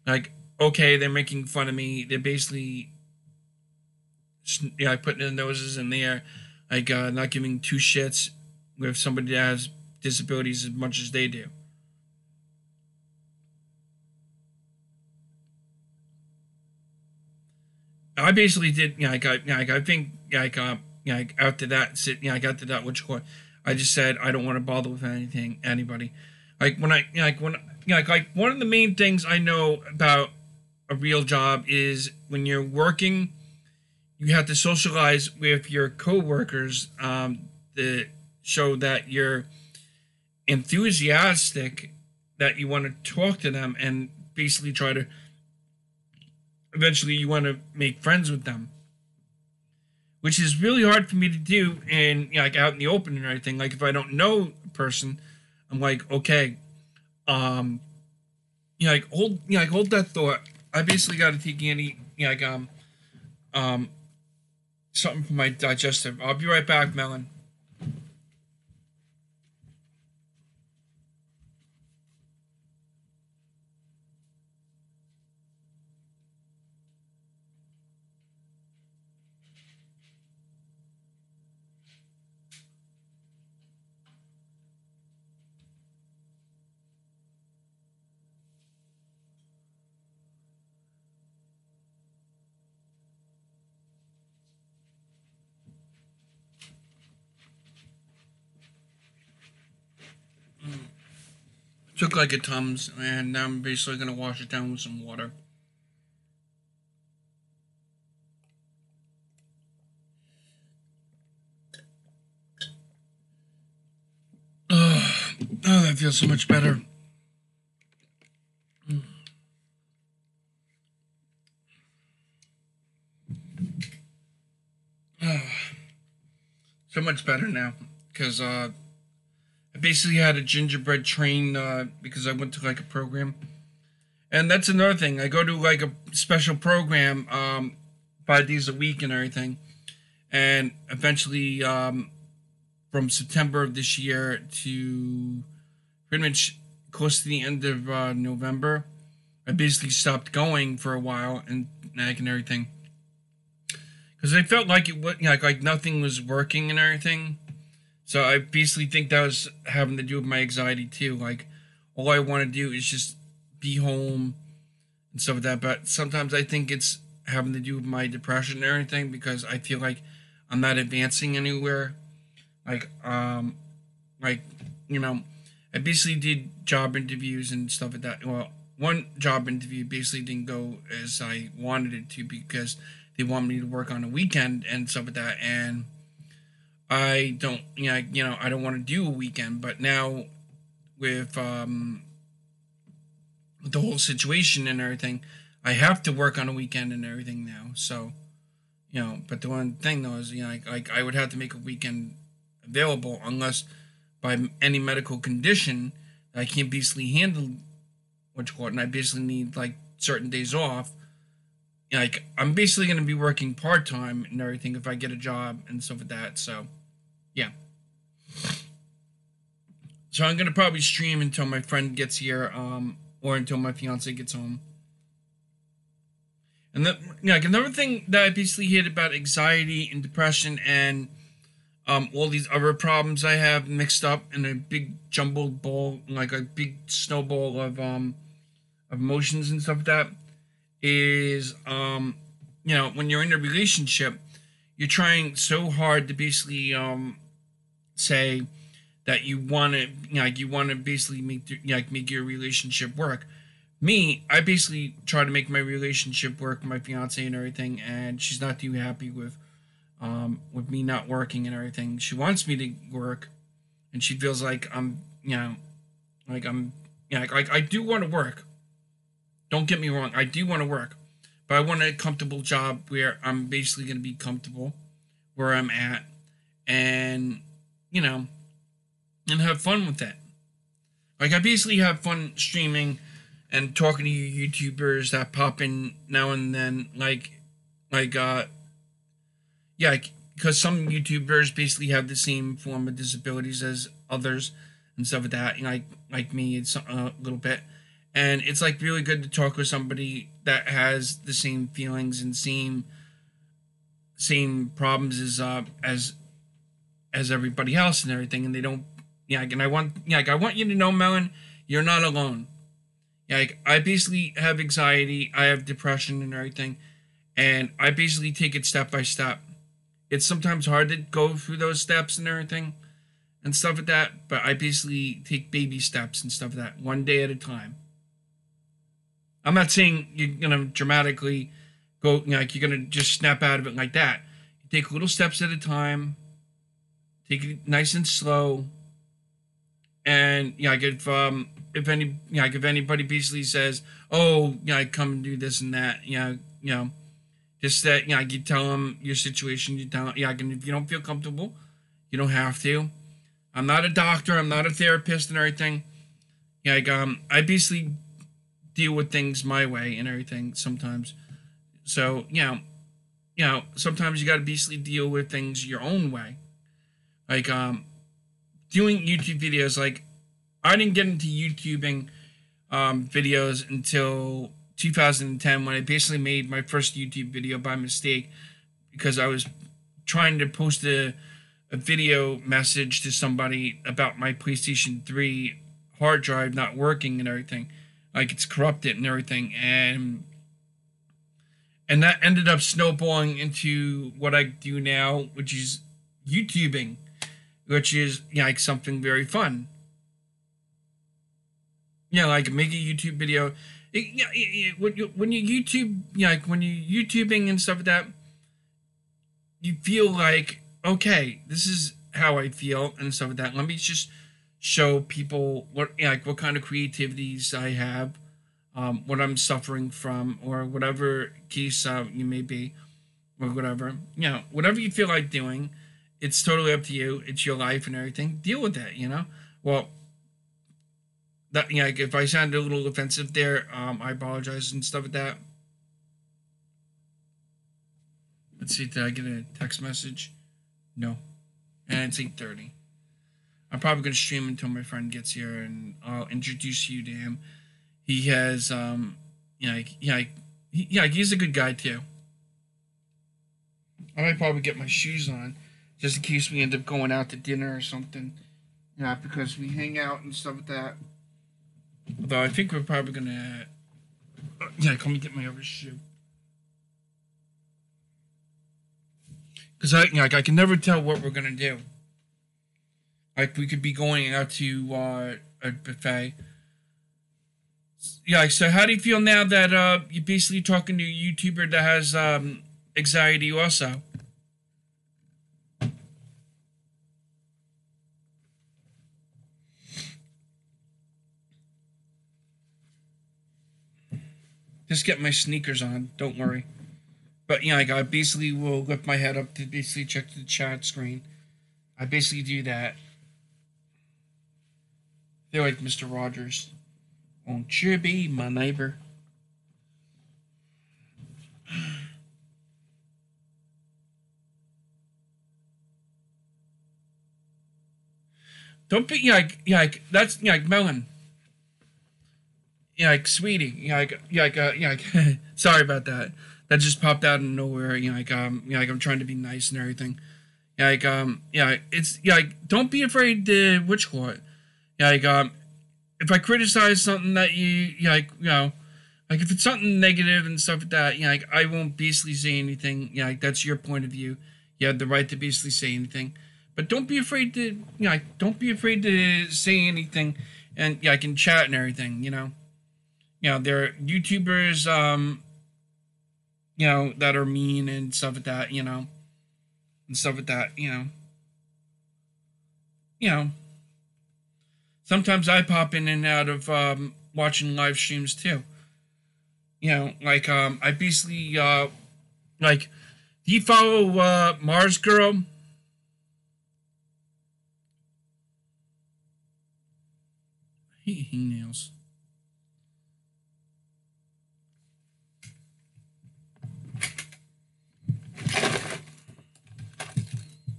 Like, okay, they're making fun of me. They're basically putting their noses in the air, like not giving two shits with somebody that has disabilities as much as they do. I basically did, I think, after that, I got to that I just said I don't want to bother with anybody. Like when like one of the main things I know about a real job is when you're working, you have to socialize with your coworkers, to show that you're enthusiastic, that you want to talk to them and basically try to eventually you want to make friends with them, which is really hard for me to do in, you know, like out in the open and everything. Like if I don't know a person, I'm like, okay, you know, like hold that thought. I basically got to take any, you know, like something for my digestive. I'll be right back, Melon. Took like a Tums, and now I'm basically gonna wash it down with some water. Oh, that feels so much better. So much better now, because I basically had a gingerbread train because I went to like a program, and that's another thing. I go to like a special program 5 days a week and everything, and eventually from September of this year to pretty much close to the end of November, I basically stopped going for a while and everything because I felt like it was, you know, like nothing was working and everything. So I basically think that was having to do with my anxiety too. Like all I want to do is just be home and stuff like that. But sometimes I think it's having to do with my depression and everything because I feel like I'm not advancing anywhere. Like like you know, I basically did job interviews and stuff like that. Well, one job interview basically didn't go as I wanted it to because they want me to work on a weekend and stuff like that, and I don't, I don't want to do a weekend. But now with the whole situation and everything, I have to work on a weekend and everything now. So, but the one thing though is, like I would have to make a weekend available unless by any medical condition I can't basically handle what you call it, and I basically need like certain days off. Like I'm basically going to be working part time and everything if I get a job and stuff like that. So, yeah. So I'm going to probably stream until my friend gets here, or until my fiance gets home. And then, like another thing that I basically hit about anxiety and depression and all these other problems I have mixed up in a big jumbled ball, like a big snowball of emotions and stuff like that, is when you're in a relationship, you're trying so hard to basically say that you want to basically make your relationship work. Me, I basically try to make my relationship work with my fiance and everything, and she's not too happy with me not working and everything. She wants me to work, and she feels like like I do want to work. Don't get me wrong, I do want to work, but I want a comfortable job where I'm basically going to be comfortable where I'm at, and and have fun with that. Like I basically have fun streaming and talking to you YouTubers that pop in now and then, because some YouTubers basically have the same form of disabilities as others and stuff like that. Like me, it's a little bit, and it's like really good to talk with somebody that has the same feelings and same problems as everybody else and everything, and they don't. And I want you to know, Melon, you're not alone. I basically have anxiety, I have depression and everything, and I basically take it step by step. It's sometimes hard to go through those steps and everything and stuff like that, but I basically take baby steps and stuff like that, one day at a time. I'm not saying you're gonna dramatically go, you're gonna just snap out of it like that. You take little steps at a time, take it nice and slow, And like if any like if anybody basically says, oh, I come and do this and that, just that, you tell them your situation. You tell, and if you don't feel comfortable, you don't have to. I'm not a doctor. I'm not a therapist and everything. I basically deal with things my way and everything sometimes. So, sometimes you got to basically deal with things your own way. Like, doing YouTube videos, like, I didn't get into YouTubing videos until 2010 when I basically made my first YouTube video by mistake because I was trying to post a video message to somebody about my PlayStation 3 hard drive not working and everything. Like, it's corrupted and everything. And that ended up snowballing into what I do now, which is YouTubing, which is like something very fun. Like make a YouTube video. When you YouTube, like when you're YouTubing and stuff like that, you feel like, okay, this is how I feel and stuff like that. Let me just show people what kind of creativities I have, what I'm suffering from, or whatever case you may be, or whatever. Whatever you feel like doing, it's totally up to you. It's your life and everything. Deal with that, Well, that if I sounded a little offensive there, I apologize and stuff like that. Let's see, did I get a text message? No. And it's 8:30. I'm probably gonna stream until my friend gets here, and I'll introduce you to him. He has, he's a good guy too. I might probably get my shoes on, just in case we end up going out to dinner or something. Because we hang out and stuff like that. Although I think we're probably gonna, let me get my other shoe. Because I can never tell what we're gonna do. Like, we could be going out to a buffet. So how do you feel now that you're basically talking to a YouTuber that has anxiety also? Just get my sneakers on, don't worry. But I basically will lift my head up to basically check the chat screen. I basically do that. They're like Mr. Rogers. Won't you be my neighbor? Don't be that's Melon. Sweetie. Sorry about that. That just popped out of nowhere. I'm trying to be nice and everything. It's don't be afraid to witch court. If I criticize something that if it's something negative and stuff like that, I won't basically say anything. That's your point of view. You have the right to basically say anything, but don't be afraid to, don't be afraid to say anything, and I can chat and everything. There are YouTubers, that are mean and stuff like that. And stuff like that. Sometimes I pop in and out of watching live streams too. I basically do you follow Mars Girl? I hate hangnails.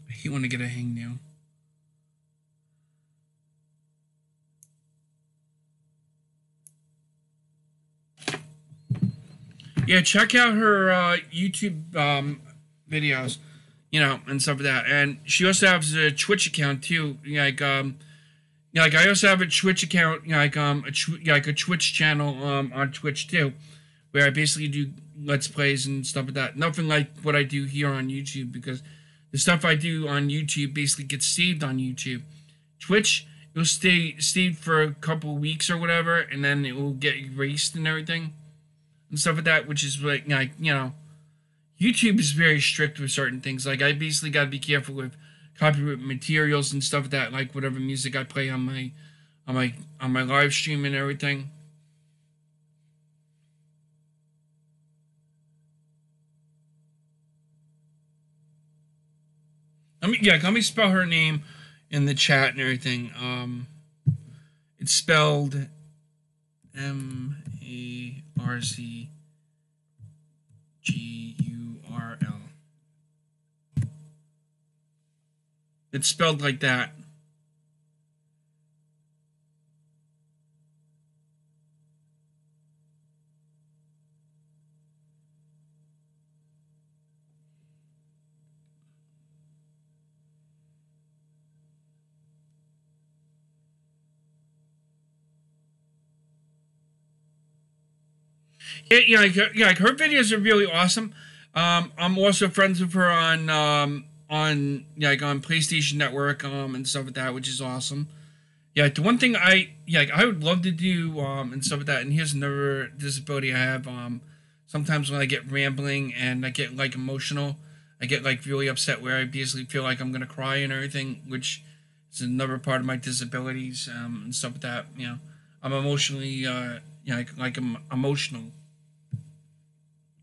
I hate when I get a hangnail. Yeah, check out her YouTube videos, and stuff like that. And she also has a Twitch account too. I also have a Twitch account, a Twitch channel on Twitch too, where I basically do Let's Plays and stuff like that. Nothing like what I do here on YouTube, because the stuff I do on YouTube basically gets saved on YouTube. Twitch, it'll stay saved for a couple of weeks or whatever, and then it will get erased and everything. And stuff like that, which is like YouTube is very strict with certain things. Like, I basically got to be careful with copyright materials and stuff like that, like whatever music I play on my on my live stream and everything. Let me spell her name in the chat and everything. It's spelled Marcgurl. It's spelled like that. Like her videos are really awesome. I'm also friends with her on PlayStation Network and stuff like that, which is awesome. Yeah, the one thing I would love to do and stuff like that. And here's another disability I have. Sometimes when I get rambling and I get like emotional, I get like really upset where I basically feel like I'm gonna cry and everything, which is another part of my disabilities and stuff like that. You know, I'm emotionally I'm emotional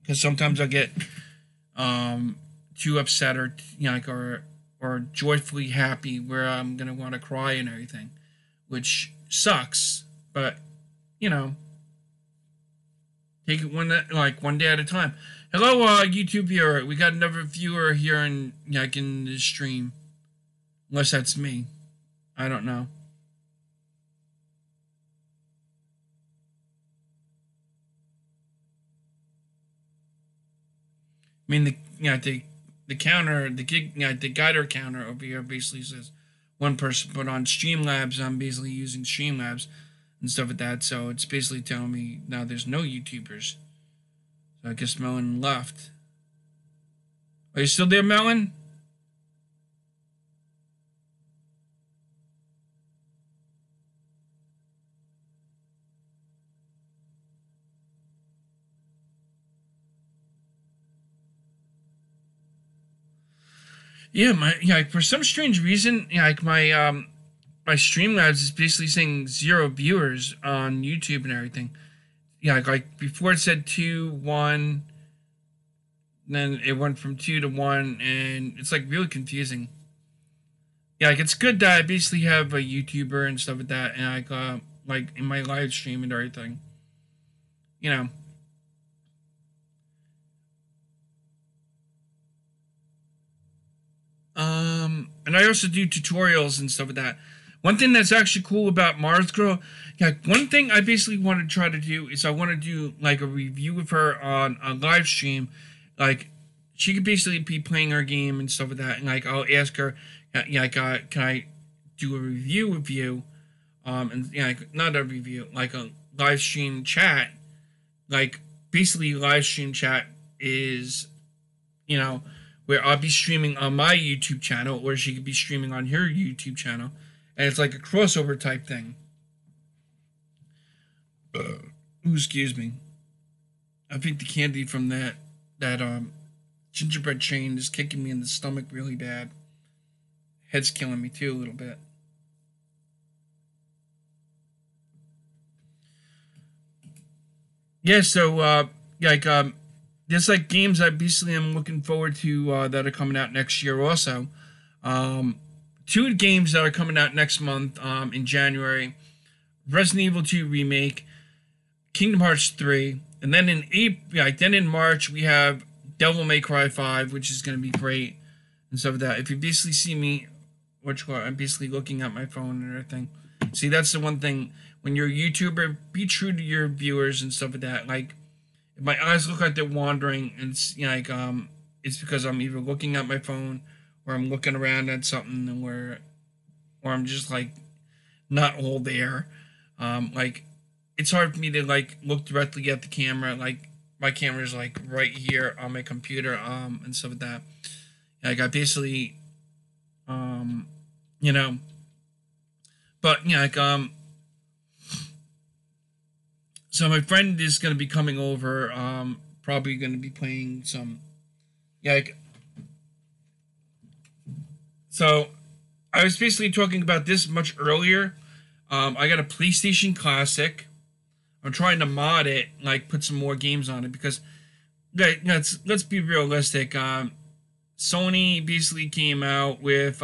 because sometimes I get too upset or or joyfully happy where I'm gonna want to cry and everything, which sucks. But you know, take it one day at a time. Hello, YouTube viewer. We got another viewer here in the stream, unless that's me. I don't know. I mean the counter, the guider counter over here basically says one person, but on Streamlabs I'm basically using Streamlabs and stuff like that, so it's basically telling me now there's no YouTubers. So I guess Melon left. Are you still there, Melon? Yeah, for some strange reason, my Streamlabs is basically saying 0 viewers on YouTube and everything. Yeah, like before it said 2, 1, then it went from 2 to 1, and it's like really confusing. Yeah, like it's good that I basically have a YouTuber and stuff like that, and like in my live stream and everything. You know. And I also do tutorials and stuff like that. One thing that's actually cool about Mars Girl, one thing I basically want to try to do is I want to do like a review of her on a live stream. Like she could basically be playing her game and stuff like that, and like I'll ask her, can I do a review with you? And not a review, like a live stream chat. Like basically, live stream chat is, where I'll be streaming on my YouTube channel, or she could be streaming on her YouTube channel, and it's like a crossover type thing. Excuse me. I think the candy from that gingerbread chain is kicking me in the stomach really bad. Head's killing me too a little bit. Yeah, so there's like games I basically am looking forward to that are coming out next year also. 2 games that are coming out next month in January: Resident Evil 2 Remake, Kingdom Hearts 3, and then in March we have Devil May Cry 5, which is going to be great and stuff like that. If you basically see me, I'm basically looking at my phone and everything. See, that's the one thing. When you're a YouTuber, be true to your viewers and stuff like that. Like, if my eyes look like they're wandering, it's it's because I'm either looking at my phone or I'm looking around at something, and or I'm just like not all there. Like, it's hard for me to like look directly at the camera. Like, my camera is like right here on my computer and stuff like that. Like, I basically but so my friend is going to be coming over, probably going to be playing some, so I was basically talking about this much earlier, I got a PlayStation Classic. I'm trying to mod it, like put some more games on it because let's be realistic. Sony basically came out with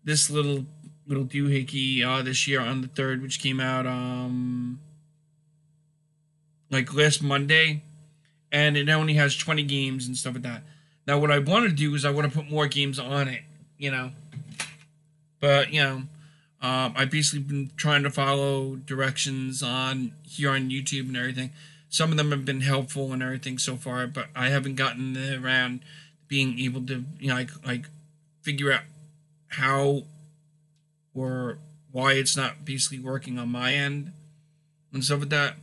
this little doohickey this year on the 3rd, which came out like last Monday, and it only has 20 games and stuff like that. Now, what I want to do is I want to put more games on it, you know. But I basically been trying to follow directions on here on YouTube and everything. Some of them have been helpful and everything so far, but I haven't gotten around being able to like figure out how or why it's not basically working on my end and stuff like that.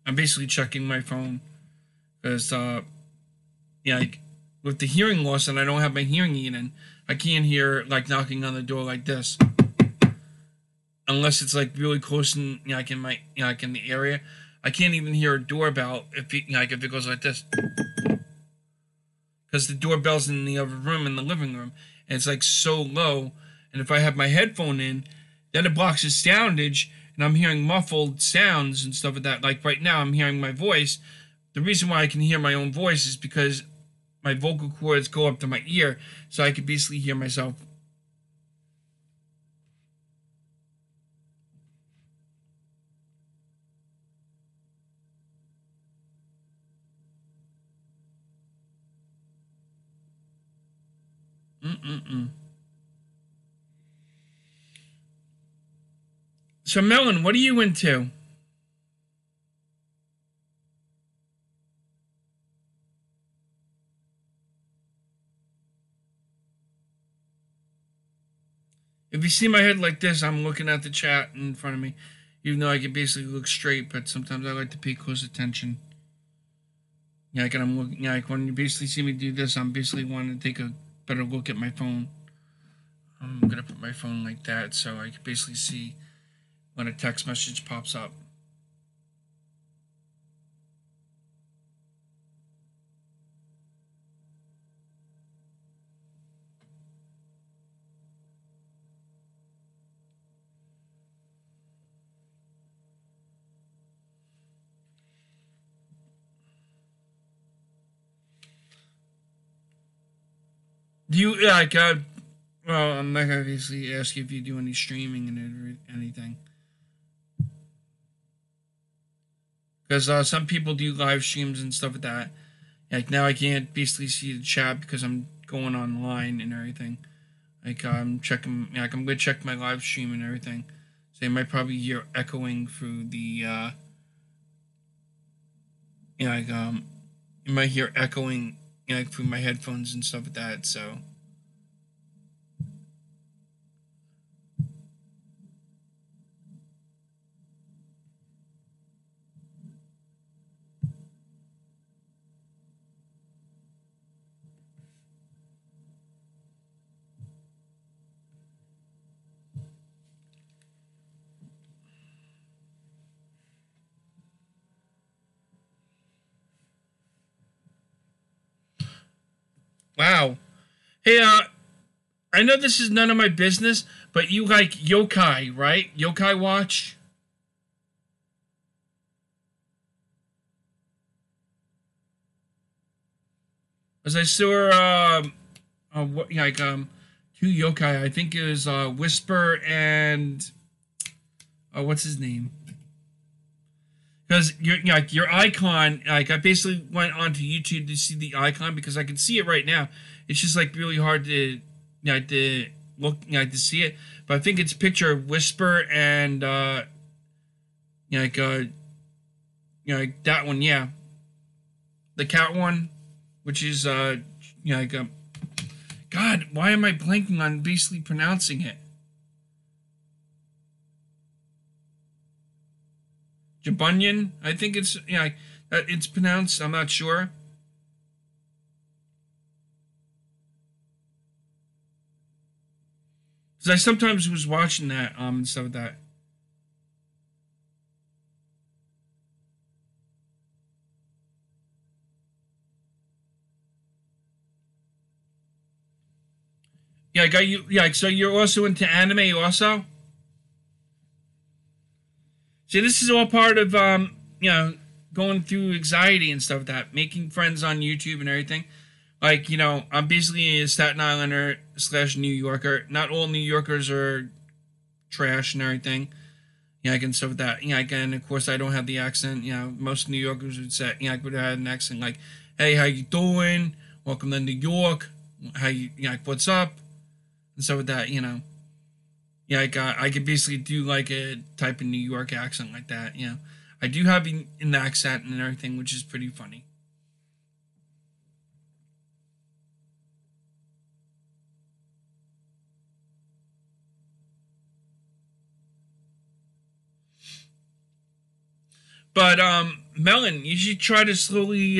I'm basically checking my phone because like with the hearing loss and I don't have my hearing aid in, I can't hear like knocking on the door like this unless it's like really close in like in my like in the area. I can't even hear a doorbell if it goes like this because the doorbell's in the other room in the living room and it's like so low, and if I have my headphone in, then it blocks the soundage and I'm hearing muffled sounds and stuff like that. Like right now I'm hearing my voice. The reason why I can hear my own voice is because my vocal cords go up to my ear, so I can basically hear myself. So, Melon, what are you into? If you see my head like this, I'm looking at the chat in front of me. Even though I can basically look straight, but sometimes I like to pay close attention. Yeah, like I'm looking. Yeah, like when you basically see me do this, I'm basically wanting to take a better look at my phone. I'm gonna put my phone like that so I can basically see when a text message pops up. Do you like? Well, I'm not gonna obviously ask you if you do any streaming and anything, because some people do live streams and stuff like that. Like now, I can't basically see the chat because I'm going online and everything. Like I'm checking, like I'm gonna check my live stream and everything. So you might probably hear echoing through the, like you might hear echoing, like through my headphones and stuff like that. So. Wow. Hey, I know this is none of my business, but you like Yokai, right? Yokai Watch? As I saw, like, two Yokai. I think it was, Whisper and, what's his name? Because your icon, like I basically went onto YouTube to see the icon because I can see it right now. It's just like really hard to to look to see it. But I think it's a picture of Whisper and like like that one, yeah. The cat one, which is like God, why am I blanking on basically pronouncing it? Jabunyan, I think it's it's pronounced. I'm not sure. Because I sometimes was watching that and stuff like that. Yeah, I got you. Yeah, so you're also into anime, also. See, this is all part of you know, going through anxiety and stuff like that, making friends on YouTube and everything. Like, you know, I'm basically a Staten Islander slash New Yorker. Not all New Yorkers are trash and everything. Yeah, I can stuff with that. Yeah, again, of course, I don't have the accent. You know, most New Yorkers would say, yeah, I would have an accent like, "Hey, how you doing? Welcome to New York. How you, like, what's up?" And stuff with that. You know, yeah, I could basically do like a type of New York accent like that. You know, I do have an accent and everything, which is pretty funny. But Melon, you should try to slowly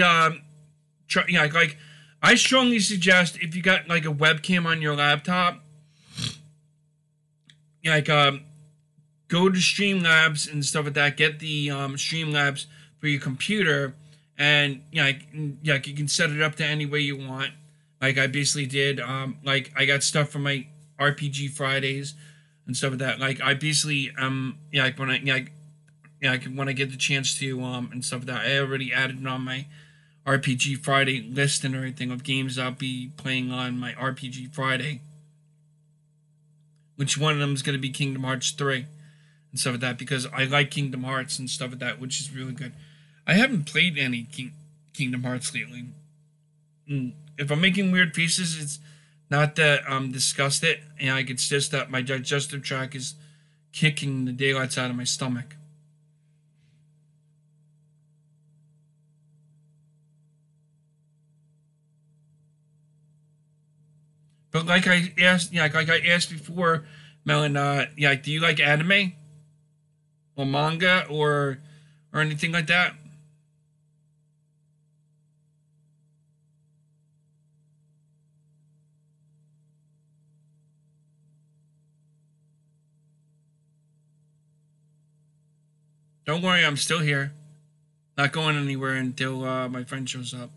try. Yeah, like I strongly suggest if you got like a webcam on your laptop, like go to Streamlabs and stuff like that. Get the Streamlabs for your computer, and yeah, you can set it up to any way you want. Like I basically did. Like I got stuff from my RPG Fridays and stuff like that. Like I basically yeah, like when I yeah, when I get the chance to and stuff like that. I already added it on my RPG Friday list and everything of games I'll be playing on my RPG Friday. Which one of them is going to be Kingdom Hearts 3 and stuff like that because I like Kingdom Hearts and stuff like that, which is really good. I haven't played any Kingdom Hearts lately. If I'm making weird pieces, it's not that I'm disgusted, and like it's just that my digestive tract is kicking the daylights out of my stomach. But like I asked, yeah, like I asked before, Melon, yeah, do you like anime or manga or anything like that? Don't worry, I'm still here. Not going anywhere until my friend shows up.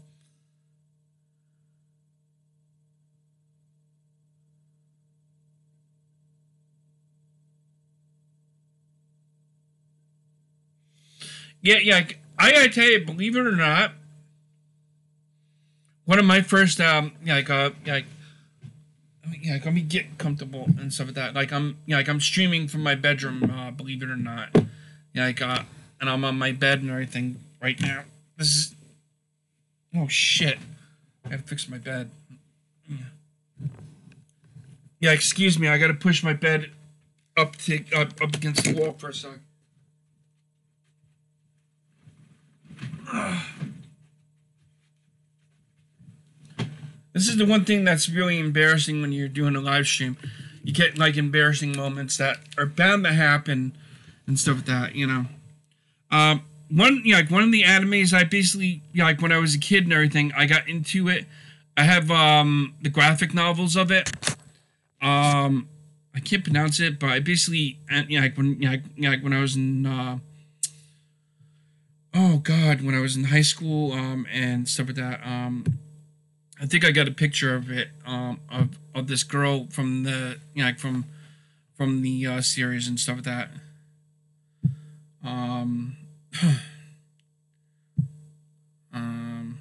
Yeah, yeah. I gotta tell you, believe it or not, one of my first yeah, let me get comfortable and stuff like that. Like I'm yeah, like I'm streaming from my bedroom, believe it or not. Yeah, like and I'm on my bed and everything right now. This is oh shit. I gotta fix my bed. Yeah, excuse me, I gotta push my bed up against the wall for a second. This is the one thing that's really embarrassing when you're doing a live stream. You get like embarrassing moments that are bound to happen and stuff like that, you know. One like one of the animes I basically like when I was a kid and everything, I got into it. I have the graphic novels of it. I can't pronounce it, but I basically like when I was in oh god, when I was in high school and stuff like that. I think I got a picture of it of this girl from the like from the series and stuff like that. Um, um,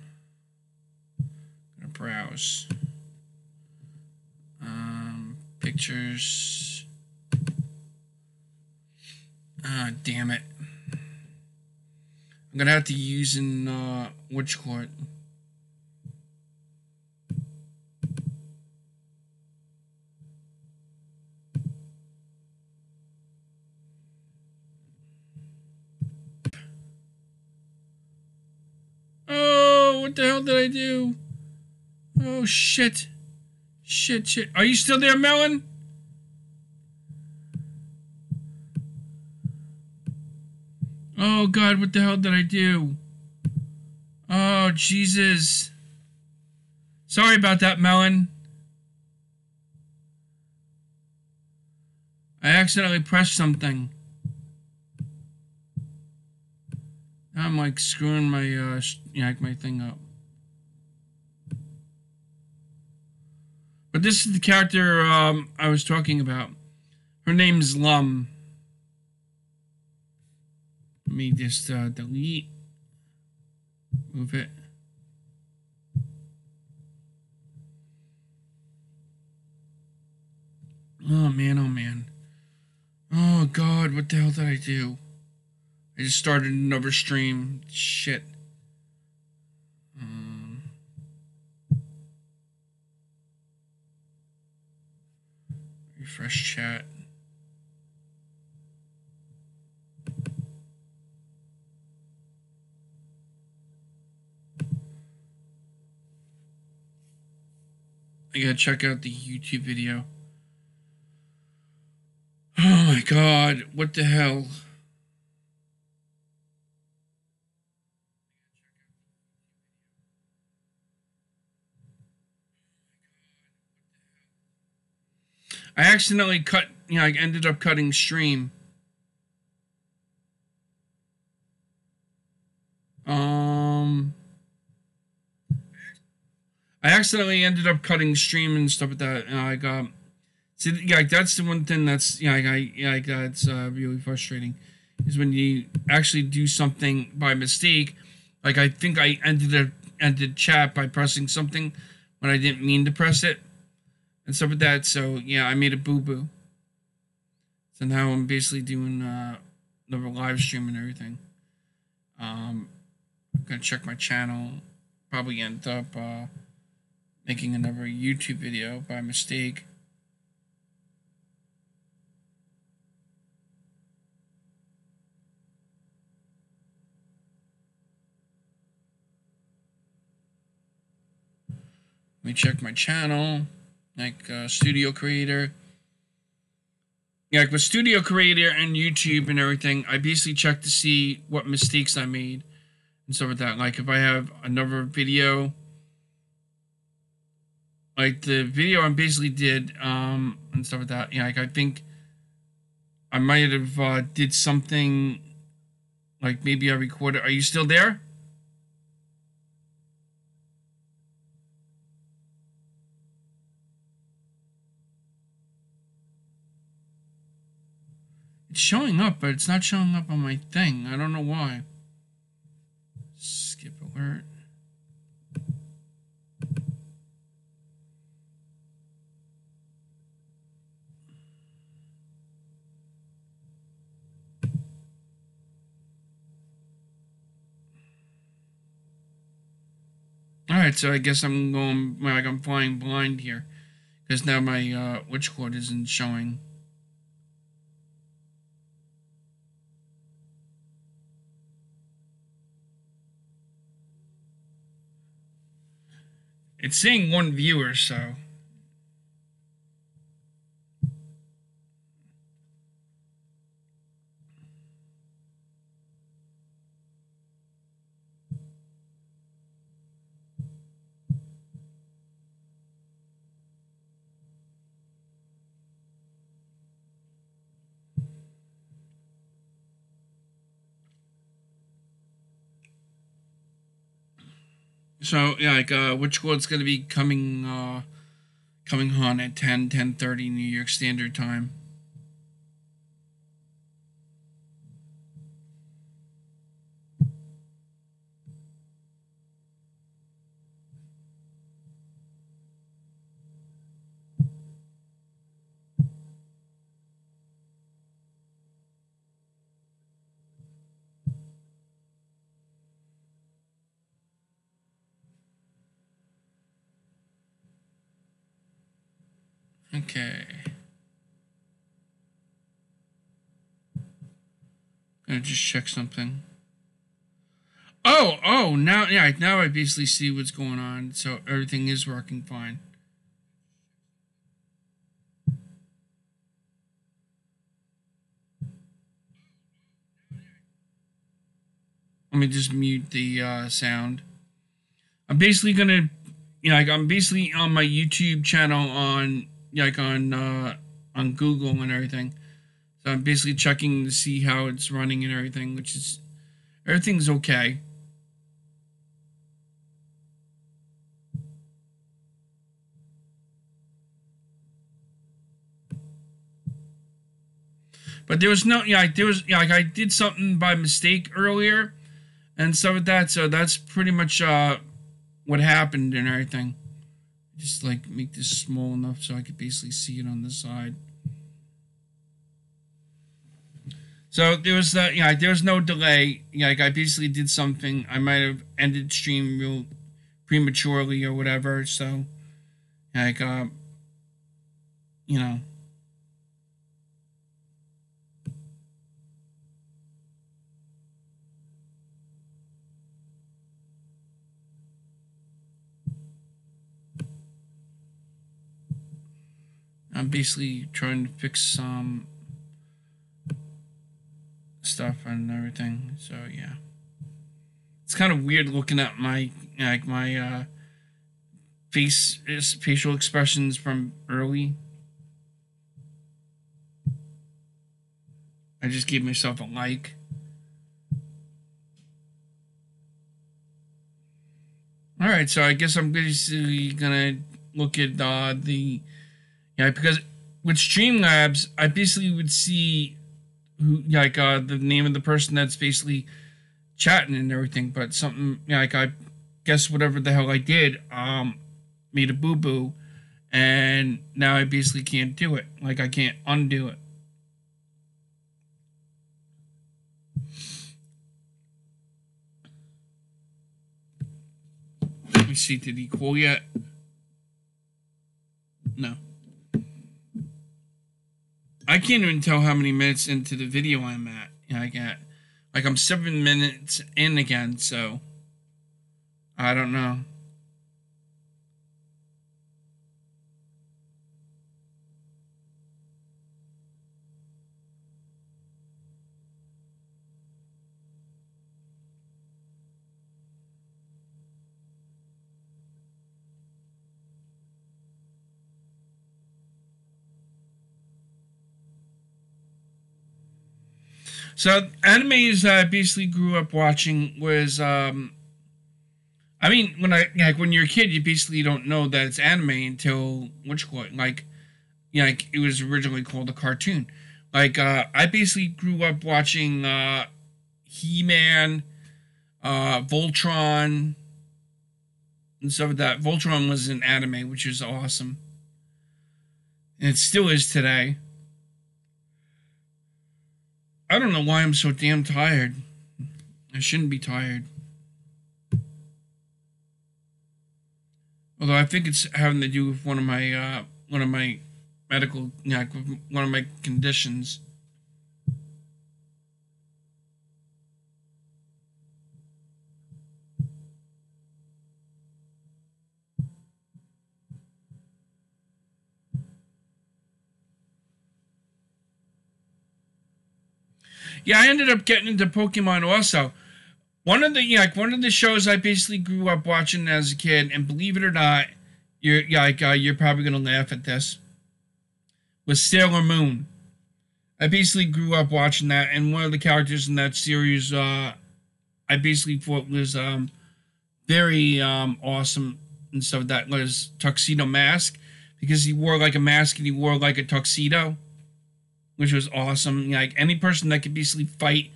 gonna browse pictures. Ah, damn it! I'm gonna have to use in which court. Oh, what the hell did I do? Oh shit. Shit. Are you still there, Melon? Oh god, what the hell did I do? Oh Jesus. Sorry about that, Melon. I accidentally pressed something. I'm like screwing my my thing up. But this is the character I was talking about. Her name's Lum. Let me just delete. Move it. Oh man, oh man. Oh god, what the hell did I do? I just started another stream. Shit. Refresh chat. I gotta check out the YouTube video. Oh my god, what the hell? I accidentally cut, I ended up cutting stream. I accidentally ended up cutting stream and stuff like that, and see, that's the one thing that's, that's really frustrating, is when you actually do something by mistake. Like, I think I ended chat by pressing something when I didn't mean to press it, and stuff like that, so, yeah, I made a boo-boo. So now I'm basically doing, another live stream and everything. I'm gonna check my channel, probably end up, making another YouTube video by mistake. Let me check my channel, like Studio Creator. Yeah, like with Studio Creator and YouTube and everything, I basically check to see what mistakes I made and stuff like that. Like if I have another video, like the video I basically did, and stuff like that. Yeah, like I think I might have did something, like maybe I recorded. Are you still there? It's showing up, but it's not showing up on my thing. I don't know why. Skip alert. Alright, so I guess I'm going, like I'm flying blind here. Because now my witch cord isn't showing. It's saying 1 viewer, so. So yeah, like witch cord's gonna be coming on at 10:30 New York Standard Time. Okay. Gonna just check something. Oh, now, yeah, now I basically see what's going on. So everything is working fine. Let me just mute the sound. I'm basically gonna, like I'm basically on my YouTube channel on, like on Google and everything. So I'm basically checking to see how it's running and everything, which is, everything's okay. But there was no, like there was, like I did something by mistake earlier, and stuff like that. So that's pretty much what happened and everything. Just like make this small enough so I could basically see it on the side. So there was that, there was no delay. Like I basically did something. I might have ended stream real prematurely or whatever. So, like, you know. I'm basically trying to fix some stuff and everything. So yeah, it's kind of weird looking at my facial expressions from early. I just gave myself a like. All right, so I guess I'm basically gonna look at because with Streamlabs, I basically would see who the name of the person that's basically chatting and everything, but something I guess whatever the hell I did made a boo-boo, and now I basically can't do it. Like I can't undo it. Let me see, did he call yet? No. I can't even tell how many minutes into the video I'm at. I'm 7 minutes in again, so I don't know. So animes I basically grew up watching was when you're a kid you basically don't know that it's anime until it was originally called a cartoon. I basically grew up watching He-Man, Voltron, and stuff like that. Voltron was an anime, which was awesome. And it still is today. I don't know why I'm so damn tired. I shouldn't be tired. Although I think it's having to do with one of my medical, one of my conditions. Yeah, I ended up getting into Pokemon also. One of the shows I basically grew up watching as a kid, and believe it or not, you're probably gonna laugh at this, was Sailor Moon. I basically grew up watching that, and one of the characters in that series, I basically thought was very awesome and stuff. That was Tuxedo Mask, because he wore like a mask and he wore like a tuxedo, which was awesome. Any person that could basically fight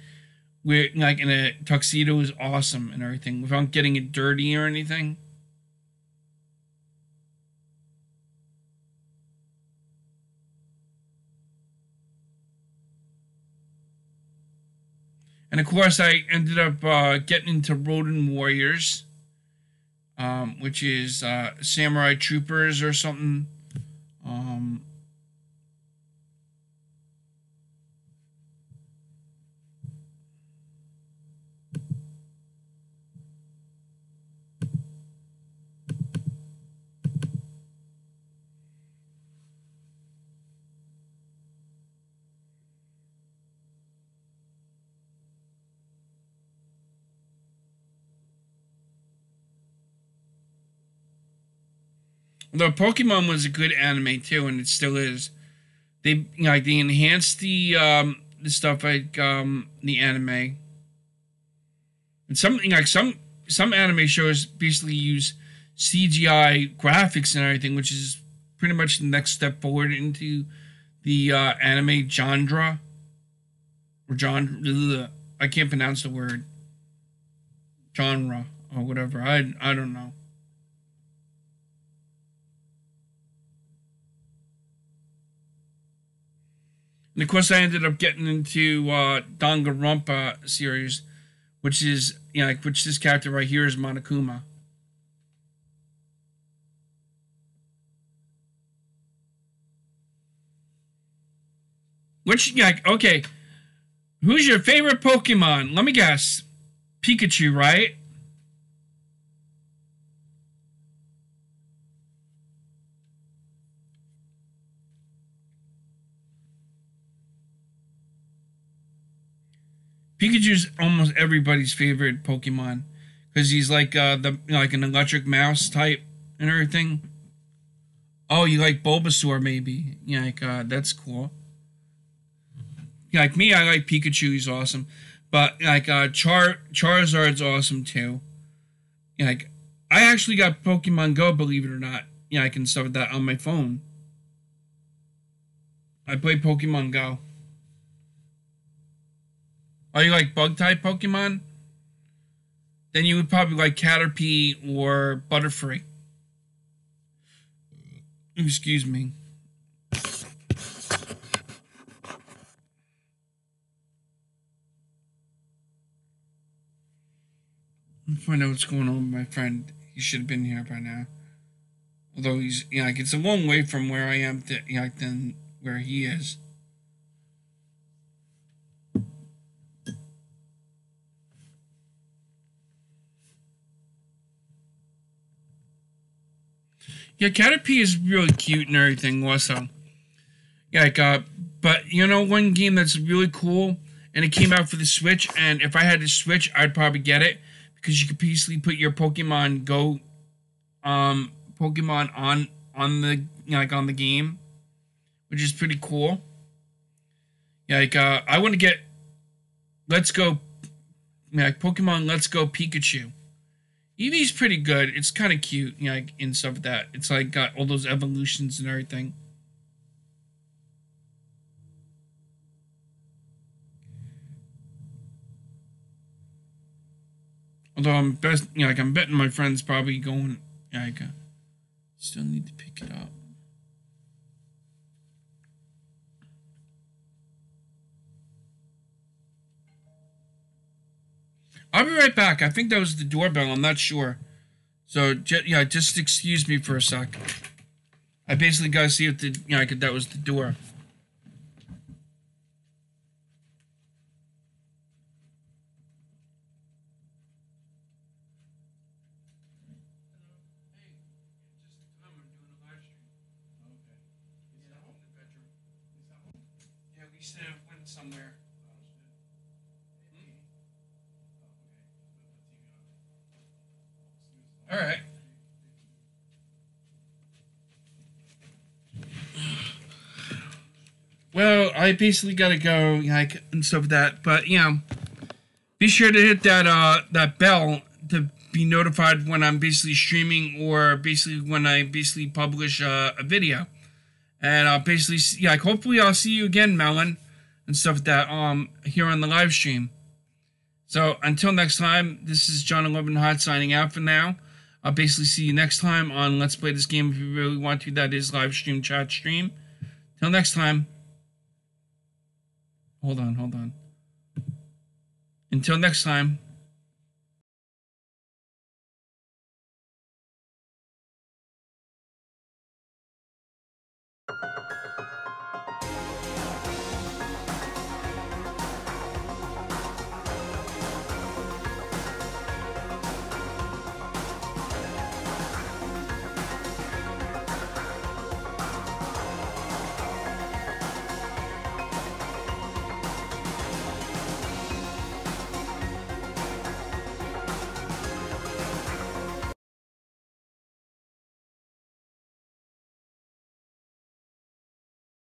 with in a tuxedo is awesome and everything without getting it dirty or anything. And of course, I ended up getting into Ronin Warriors, which is Samurai Troopers or something. Though Pokemon was a good anime too, and it still is. They they enhanced the stuff the anime, and some anime shows basically use CGI graphics and everything, which is pretty much the next step forward into the anime genre. or I can't pronounce the word. Genre or whatever. I don't know. And of course, I ended up getting into Danganronpa series, which is which this character right here is Monokuma. Which okay, who's your favorite Pokemon? Let me guess, Pikachu, right? Pikachu's almost everybody's favorite Pokemon because he's like like an electric mouse type and everything. Oh, you like Bulbasaur maybe? Yeah, that's cool. Yeah, like me, I like Pikachu. He's awesome, but like Charizard's awesome too. Yeah, like I actually got Pokemon Go, believe it or not. Yeah, I can stuff that on my phone. I play Pokemon Go. Oh, you like bug type Pokemon? Then you would probably like Caterpie or Butterfree. Excuse me. Let's find out what's going on with my friend. He should have been here by now. Although he's, like it's a long way from where I am than where he is. Yeah, Caterpie is really cute and everything also. Yeah, but one game that's really cool, and it came out for the Switch, and if I had the Switch, I'd probably get it, because you could peacefully put your Pokemon Go, Pokemon on the, on the game, which is pretty cool. Yeah, I want to get Let's Go, Pokemon Let's Go Pikachu. Eevee's pretty good. It's kind of cute, and stuff like that. It's like got all those evolutions and everything. Although I'm betting my friend's probably going, still need to pick it up. I'll be right back. I think that was the doorbell. I'm not sure. So, just excuse me for a sec. I basically got to see if that was the door. Yeah, we said went somewhere. All right. Well, I basically gotta go, and stuff like that. But be sure to hit that bell to be notified when I'm basically streaming, or basically when I basically publish a video. And I'll basically hopefully I'll see you again, Melon, and stuff like that. Here on the live stream. So until next time, this is John 11 Hot signing out for now. I'll basically see you next time on Let's Play This Game if you really want to. That is live stream, chat stream. Till next time. Hold on. Until next time.